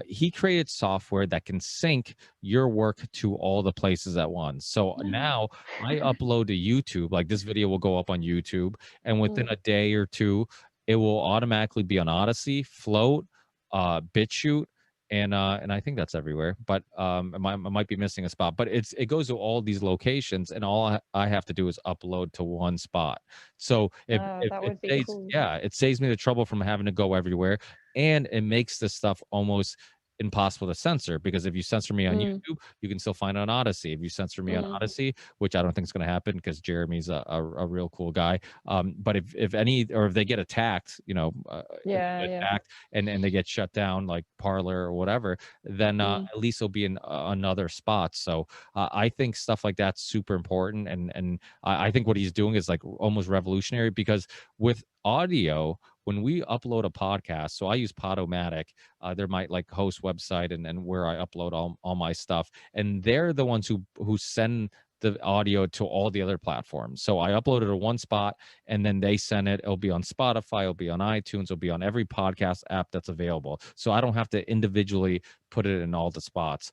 Speaker 2: He created software that can sync your work to all the places at once. So now I upload to YouTube, like this video will go up on YouTube, and within a day or two, it will automatically be on Odyssey, Float, BitChute, and I think that's everywhere. But I might be missing a spot. But it goes to all these locations, and all I have to do is upload to one spot. So if
Speaker 3: that
Speaker 2: it
Speaker 3: would be
Speaker 2: saves,
Speaker 3: cool.
Speaker 2: yeah, it saves me the trouble from having to go everywhere, and it makes this stuff almost impossible to censor, because if you censor me on YouTube, you can still find it on Odyssey. If you censor me on Odyssey, which I don't think is going to happen because Jeremy's a real cool guy, but if any, or if they get attacked, you know, attacked and they get shut down like Parler or whatever, then at least it'll be in another spot. So I think stuff like that's super important, and I think what he's doing is like almost revolutionary, because with audio, when we upload a podcast, so I use Podomatic, they're my like host website, and where I upload all my stuff, and they're the ones who send the audio to all the other platforms. So I upload it to one spot, and then they send it. It'll be on Spotify, it'll be on iTunes, it'll be on every podcast app that's available. So I don't have to individually put it in all the spots.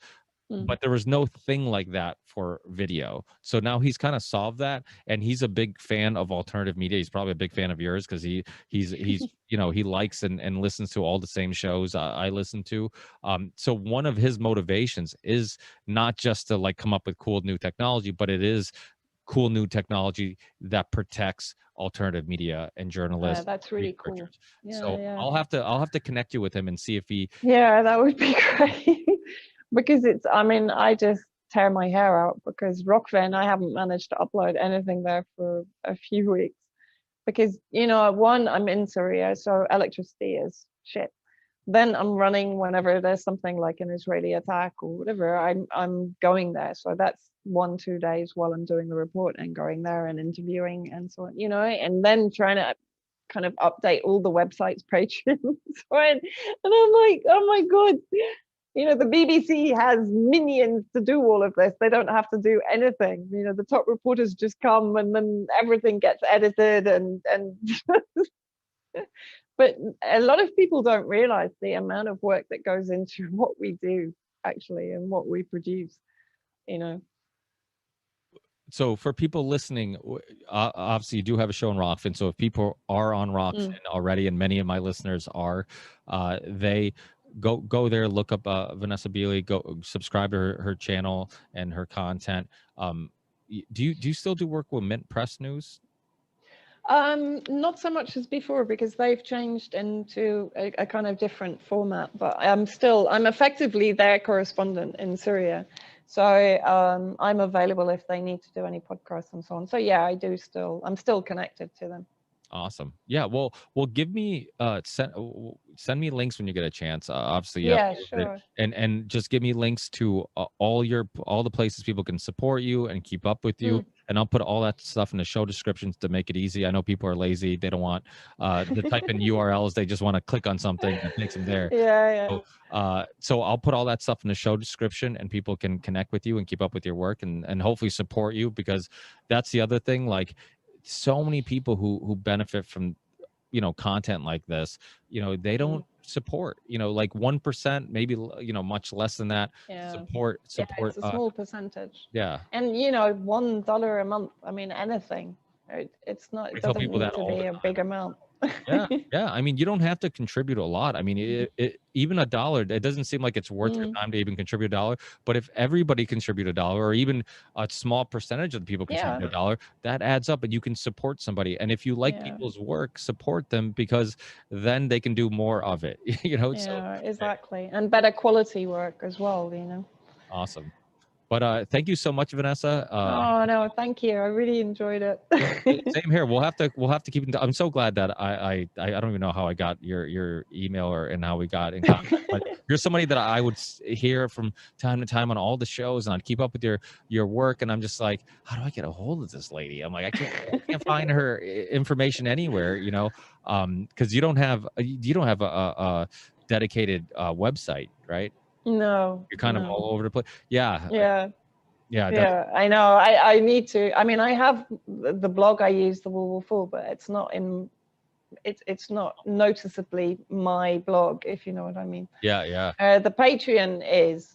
Speaker 2: But there was no thing like that for video. So now he's kind of solved that, and he's a big fan of alternative media. He's probably a big fan of yours, because he's you know, he likes and listens to all the same shows I listen to. So one of his motivations is not just to like come up with cool new technology, but it is cool new technology that protects alternative media and journalists.
Speaker 3: That's really cool.
Speaker 2: So I'll have to connect you with him and see if he.
Speaker 3: Yeah, that would be great. Because I mean, I just tear my hair out, because Rockfin, I haven't managed to upload anything there for a few weeks, because, you know, one, I'm in Syria, so electricity is shit. Then I'm running whenever there's something like an Israeli attack or whatever, I'm going there. So that's 1-2 days while I'm doing the report and going there and interviewing and so on, you know, and then trying to kind of update all the websites, Patreon, and I'm like, oh my God. You know, the BBC has minions to do all of this. They don't have to do anything. You know, the top reporters just come, and then everything gets edited and but a lot of people don't realize the amount of work that goes into what we do, actually, and what we produce, you know.
Speaker 2: So for people listening, obviously you do have a show on Rockfin. So if people are on Rockfin already, and many of my listeners are, they go there, look up Vanessa Beeley, go subscribe to her channel and her content. Do you still do work with MintPress News?
Speaker 3: Not so much as before, because they've changed into a kind of different format, but I'm effectively their correspondent in Syria. So I'm available if they need to do any podcasts and so on. So yeah, I'm still connected to them.
Speaker 2: Awesome. Yeah. Well, give me send me links when you get a chance. Obviously,
Speaker 3: Yeah, sure.
Speaker 2: and just give me links to all the places people can support you and keep up with you. And I'll put all that stuff in the show descriptions to make it easy. I know people are lazy; they don't want to type in URLs. They just want to click on something that takes them there.
Speaker 3: Yeah.
Speaker 2: So I'll put all that stuff in the show description, and people can connect with you and keep up with your work, and hopefully support you, because that's the other thing. Like, so many people who benefit from content like this, they don't support, like 1%, maybe much less than that. Support
Speaker 3: it's a small percentage.
Speaker 2: Yeah.
Speaker 3: And $1 a month, I mean, anything, it's not, it doesn't need to be a big amount.
Speaker 2: Yeah. I mean, you don't have to contribute a lot. I mean, even $1, it doesn't seem like it's worth your time to even contribute $1. But if everybody contribute $1, or even a small percentage of the people contribute $1, that adds up, and you can support somebody. And if you like people's work, support them, because then they can do more of it.
Speaker 3: So, exactly, and better quality work as well.
Speaker 2: Awesome. But thank you so much, Vanessa.
Speaker 3: Oh no, thank you. I really enjoyed it.
Speaker 2: Same here. We'll have to keep in touch. I'm so glad that I don't even know how I got your email and how we got in contact. But you're somebody that I would hear from time to time on all the shows, and I'd keep up with your work. And I'm just like, how do I get a hold of this lady? I'm like, I can't find her information anywhere. Because you don't have a dedicated website, right?
Speaker 3: No,
Speaker 2: you're kind of all over the place.
Speaker 3: Yeah, I know. I need to. I mean, I have the blog I use, the Wall 4, but it's not noticeably my blog, if you know what I mean.
Speaker 2: Yeah.
Speaker 3: The Patreon is.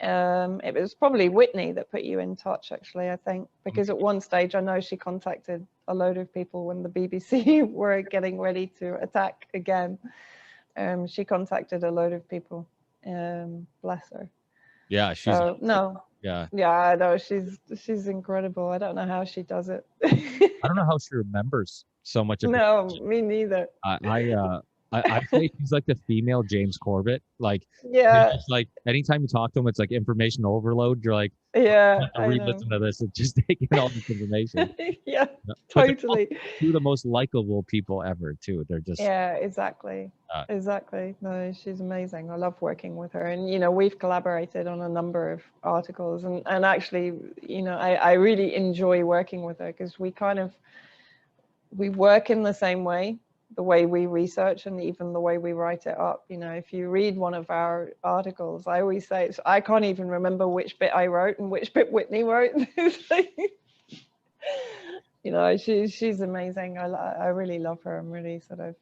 Speaker 3: It was probably Whitney that put you in touch, actually, I think, because at one stage I know she contacted a load of people when the BBC were getting ready to attack again. She contacted a load of people. Bless her.
Speaker 2: Yeah, she's
Speaker 3: Yeah, I know, she's incredible. I don't know how she does it.
Speaker 2: I don't know how she remembers so much of
Speaker 3: it. Me neither.
Speaker 2: I say she's like the female James Corbett. Like, it's like anytime you talk to him, it's like information overload. You're like,
Speaker 3: I
Speaker 2: re-listen to this and just take in all this information.
Speaker 3: Totally.
Speaker 2: Two of the most likable people ever, too. They're just
Speaker 3: exactly. No, she's amazing. I love working with her, and we've collaborated on a number of articles, and actually, I really enjoy working with her, because we work in the same way. The way we research and even the way we write it up. If you read one of our articles, I always say, I can't even remember which bit I wrote and which bit Whitney wrote. She's amazing. I really love her. I'm really sort of,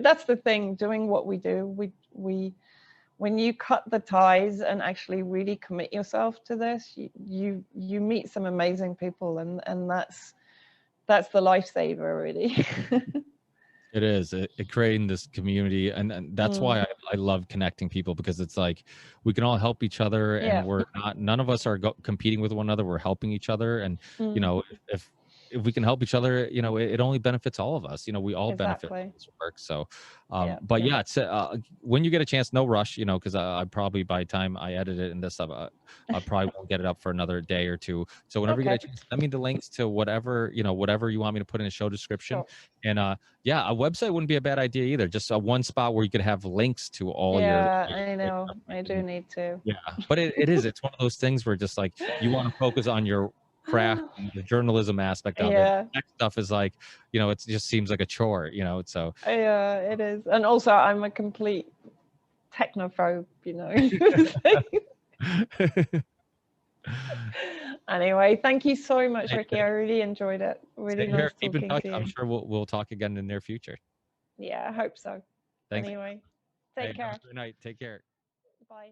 Speaker 3: that's the thing, doing what we do. We when you cut the ties and actually really commit yourself to this, you meet some amazing people, and that's the lifesaver, really.
Speaker 2: It is creating this community, and that's why I love connecting people, because it's like we can all help each other, and none of us are competing with one another. We're helping each other, and if we can help each other, it only benefits all of us. We all benefit from this work. So, but it's when you get a chance, no rush, because I probably, by the time I edit it and this stuff, I probably won't get it up for another day or two. So whenever you get a chance, send me the links to whatever you want me to put in the show description. And a website wouldn't be a bad idea either. Just one spot where you could have links to all your.
Speaker 3: I know. I do need to.
Speaker 2: Yeah, but it's one of those things where just like you want to focus on your craft and the journalism aspect of it. The next stuff is like, it just seems like a chore, so.
Speaker 3: It is. And also I'm a complete technophobe, Anyway, thank you so much, Ricky. I really enjoyed it. Really nice
Speaker 2: Keep in touch.
Speaker 3: to you.
Speaker 2: I'm sure we'll talk again in the near future.
Speaker 3: Yeah, I hope so.
Speaker 2: Thanks.
Speaker 3: Anyway, take care.
Speaker 2: Have a good night. Take care.
Speaker 3: Bye.